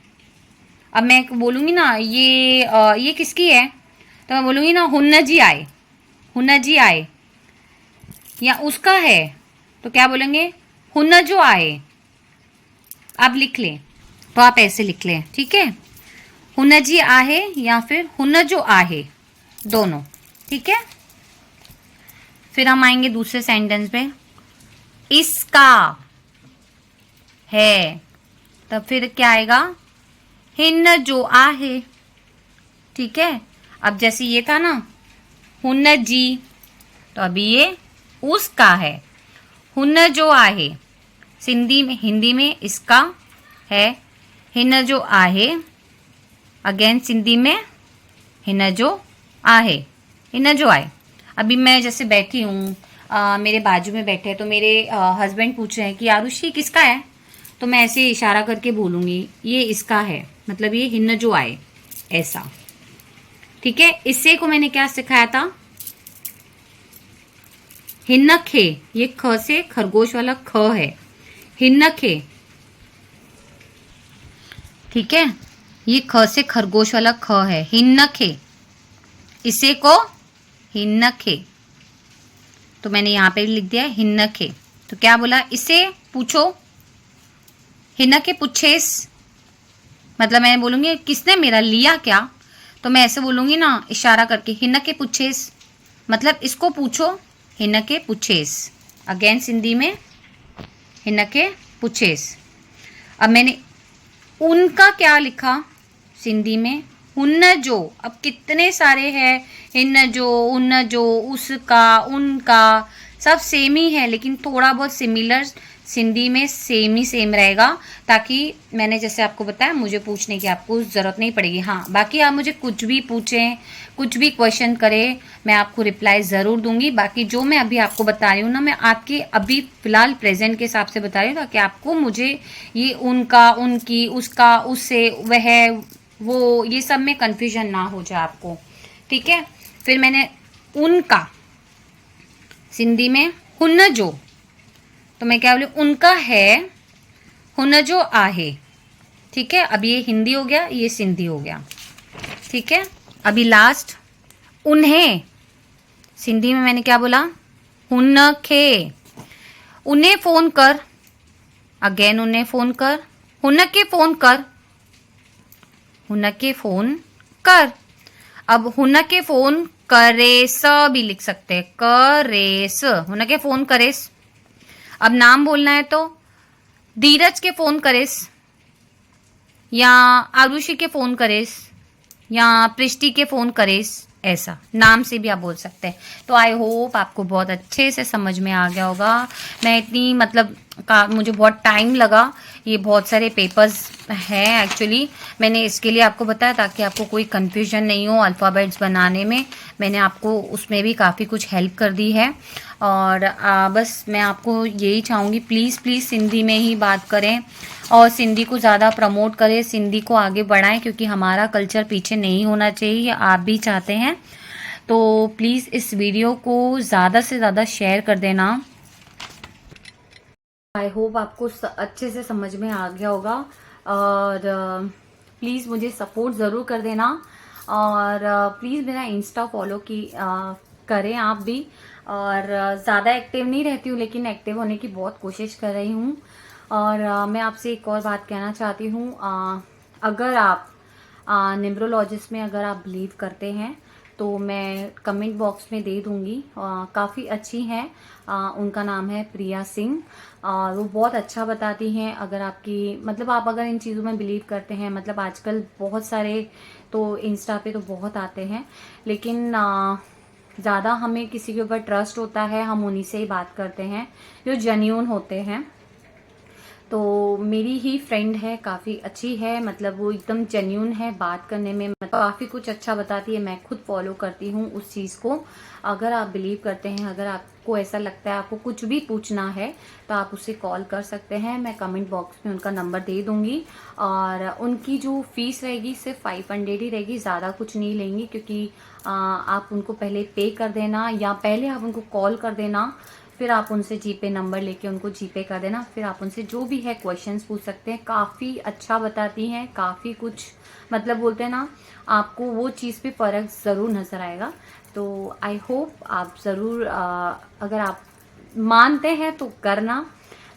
अब मैं बोलूंगी ना ये किसकी है, तो मैं बोलूंगी ना हुनजी आए, हुनजी आए। या उसका है तो क्या बोलेंगे, हुन जो आए। आप लिख लें तो आप ऐसे लिख लें, ठीक है, हुनजी आहे या फिर हुन जो आहे, दोनों, ठीक है। फिर हम आएंगे दूसरे सेंटेंस पे, इसका है, तब फिर क्या आएगा, हिन जो आहे, ठीक है। अब जैसे ये था ना हुन जी, तो अभी ये उसका है, हुन जो आहे, हिंदी में इसका है, हिन जो आहे, अगेन सिंधी में हिन जो आहे, हिन जो आए। अभी मैं जैसे बैठी हूँ, मेरे बाजू में बैठे हैं, तो मेरे हस्बैंड पूछ रहे हैं कि आरुषि किसका है, तो मैं ऐसे इशारा करके बोलूँगी ये इसका है, मतलब ये हिन जो आए, ऐसा, ठीक है। इससे को मैंने क्या सिखाया था, हिन्नखे, ये ख से खरगोश वाला ख है, हिन्नखे, ठीक है। ये ख से खरगोश वाला ख है, हिन्नखे, इसे को हिन्नखे। तो मैंने यहां पे लिख दिया हिन्नखे। तो क्या बोला, इसे पूछो, हिन्नखे पुछेस, मतलब मैं बोलूंगी किसने मेरा लिया क्या, तो मैं ऐसे बोलूंगी ना इशारा करके, हिन्नखे पुछेस, मतलब इसको पूछो, हिन्नखे पुछेस। अगेन सिंधी में हिन्नखे पुछेस। अब मैंने उनका क्या लिखा सिंधी में, हुन जो। अब कितने सारे हैं, हिन जो, उन जो, उसका, उनका, सब सेम ही है, लेकिन थोड़ा बहुत सिमिलर सिंधी में सेम ही सेम रहेगा, ताकि मैंने जैसे आपको बताया मुझे पूछने की आपको ज़रूरत नहीं पड़ेगी। हाँ, बाकी आप मुझे कुछ भी पूछें, कुछ भी क्वेश्चन करें, मैं आपको रिप्लाई ज़रूर दूंगी। बाकी जो मैं अभी आपको बता रही हूँ ना, मैं आपके अभी फ़िलहाल प्रेजेंट के हिसाब से बता रही हूँ, ताकि आपको मुझे ये उनका, उनकी, उसका, उससे, वह, वो, ये सब में कन्फ्यूजन ना हो जाए आपको, ठीक है। फिर मैंने उनका सिंधी में हुन जो, तो मैं क्या बोली, उनका है, हुन जो आहे, ठीक है। अब ये हिंदी हो गया, ये सिंधी हो गया, ठीक है। अभी लास्ट उन्हें, सिंधी में मैंने क्या बोला, हुनखे, उन्हें फोन कर, अगेन उन्हें फोन कर, हुनके फोन कर, हुनके फोन कर। अब हुनके फोन करेस भी लिख सकते हैं, करेस, हुनके फोन करेस। अब नाम बोलना है तो धीरज के फोन करेस, या आरुषि के फोन करेस, या पृष्टि के फोन करेस, ऐसा नाम से भी आप बोल सकते हैं। तो आई होप आपको बहुत अच्छे से समझ में आ गया होगा। मैं इतनी मतलब मुझे बहुत टाइम लगा, ये बहुत सारे पेपर्स हैं एक्चुअली, मैंने इसके लिए आपको बताया ताकि आपको कोई कन्फ्यूजन नहीं हो अल्फ़ाबेट्स बनाने में। मैंने आपको उसमें भी काफ़ी कुछ हेल्प कर दी है। और बस मैं आपको यही चाहूँगी, प्लीज़ प्लीज़ सिंधी में ही बात करें और सिंधी को ज़्यादा प्रमोट करें, सिंधी को आगे बढ़ाएं, क्योंकि हमारा कल्चर पीछे नहीं होना चाहिए, आप भी चाहते हैं। तो प्लीज़ इस वीडियो को ज़्यादा से ज़्यादा शेयर कर देना। आई होप आपको अच्छे से समझ में आ गया होगा। और प्लीज़ मुझे सपोर्ट ज़रूर कर देना। और प्लीज़ मेरा इंस्टा फॉलो करें आप भी। और ज़्यादा एक्टिव नहीं रहती हूँ, लेकिन एक्टिव होने की बहुत कोशिश कर रही हूँ। और मैं आपसे एक और बात कहना चाहती हूँ, अगर आप न्यूमरोलॉजिस्ट में अगर आप बिलीव करते हैं तो मैं कमेंट बॉक्स में दे दूंगी। काफ़ी अच्छी हैं, उनका नाम है प्रिया सिंह, और वो बहुत अच्छा बताती हैं। अगर आपकी मतलब आप अगर इन चीज़ों में बिलीव करते हैं, मतलब आजकल बहुत सारे तो इंस्टा पे तो बहुत आते हैं, लेकिन ज़्यादा हमें किसी के ऊपर ट्रस्ट होता है, हम उन्हीं से ही बात करते हैं जो जेन्युइन होते हैं। तो मेरी ही फ्रेंड है, काफ़ी अच्छी है, मतलब वो एकदम जेन्यून है बात करने में, मतलब काफ़ी कुछ अच्छा बताती है। मैं खुद फॉलो करती हूँ उस चीज़ को। अगर आप बिलीव करते हैं, अगर आपको ऐसा लगता है आपको कुछ भी पूछना है, तो आप उससे कॉल कर सकते हैं। मैं कमेंट बॉक्स में उनका नंबर दे दूंगी। और उनकी जो फीस रहेगी सिर्फ 500 ही रहेगी, ज़्यादा कुछ नहीं लेंगी, क्योंकि आप उनको पहले पे कर देना, या पहले आप उनको कॉल कर देना, फिर आप उनसे जीपे नंबर लेके उनको जीपे कर देना, फिर आप उनसे जो भी है क्वेश्चंस पूछ सकते हैं। काफ़ी अच्छा बताती हैं, काफ़ी कुछ मतलब बोलते हैं ना, आपको वो चीज़ पे फ़र्क ज़रूर नज़र आएगा। तो आई होप आप ज़रूर अगर आप मानते हैं तो करना।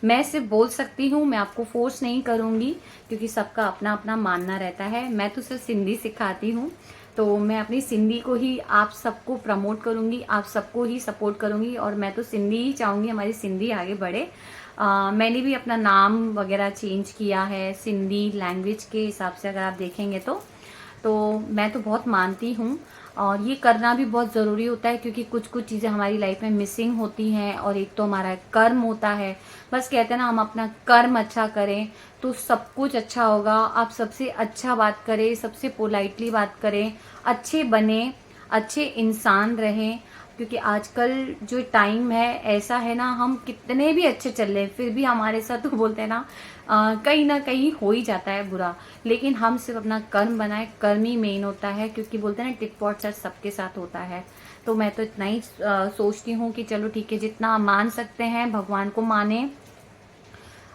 मैं सिर्फ बोल सकती हूँ, मैं आपको फोर्स नहीं करूँगी, क्योंकि सबका अपना अपना मानना रहता है। मैं तो सिर्फ सिंधी सिखाती हूँ, तो मैं अपनी सिंधी को ही आप सबको प्रमोट करूँगी, आप सबको ही सपोर्ट करूँगी, और मैं तो सिंधी ही चाहूँगी हमारी सिंधी आगे बढ़े। मैंने भी अपना नाम वगैरह चेंज किया है सिंधी लैंग्वेज के हिसाब से, अगर आप देखेंगे तो मैं तो बहुत मानती हूँ, और ये करना भी बहुत ज़रूरी होता है, क्योंकि कुछ कुछ चीज़ें हमारी लाइफ में मिसिंग होती हैं। और एक तो हमारा कर्म होता है, बस कहते हैं ना, हम अपना कर्म अच्छा करें तो सब कुछ अच्छा होगा। आप सबसे अच्छा बात करें, सबसे पोलाइटली बात करें, अच्छे बने, अच्छे इंसान रहें, क्योंकि आजकल जो टाइम है ऐसा है ना, हम कितने भी अच्छे चल रहे हैं फिर भी हमारे साथ तो बोलते हैं ना, कहीं ना कहीं हो ही जाता है बुरा। लेकिन हम सिर्फ अपना कर्म बनाए, कर्म ही मेन होता है, क्योंकि बोलते हैं ना टिट फॉर टैट सबके साथ होता है। तो मैं तो इतना ही सोचती हूँ कि चलो ठीक है, जितना मान सकते हैं भगवान को माने,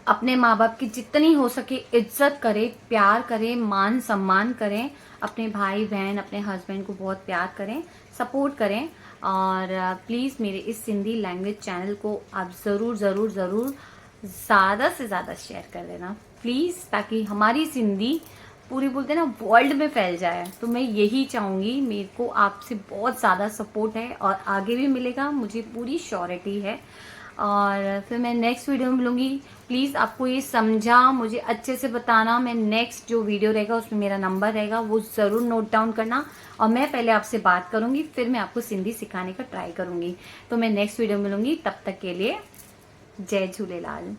अपने माँ बाप की जितनी हो सके इज्जत करें, प्यार करें, मान सम्मान करें, अपने भाई बहन अपने हस्बैंड को बहुत प्यार करें, सपोर्ट करें। और प्लीज़ मेरे इस सिंधी लैंग्वेज चैनल को आप ज़रूर ज़रूर ज़रूर ज़्यादा से ज़्यादा शेयर कर देना प्लीज़, ताकि हमारी सिंधी पूरी बोलते हैं ना वर्ल्ड में फैल जाए। तो मैं यही चाहूँगी, मेरे को आपसे बहुत ज़्यादा सपोर्ट है और आगे भी मिलेगा, मुझे पूरी श्योरिटी है। और फिर मैं नेक्स्ट वीडियो में मिलूंगी। प्लीज़ आपको ये समझा मुझे अच्छे से बताना। मैं नेक्स्ट जो वीडियो रहेगा उसमें मेरा नंबर रहेगा, वो ज़रूर नोट डाउन करना, और मैं पहले आपसे बात करूंगी, फिर मैं आपको सिंधी सिखाने का ट्राई करूंगी। तो मैं नेक्स्ट वीडियो में मिलूंगी, तब तक के लिए जय झूलेलाल।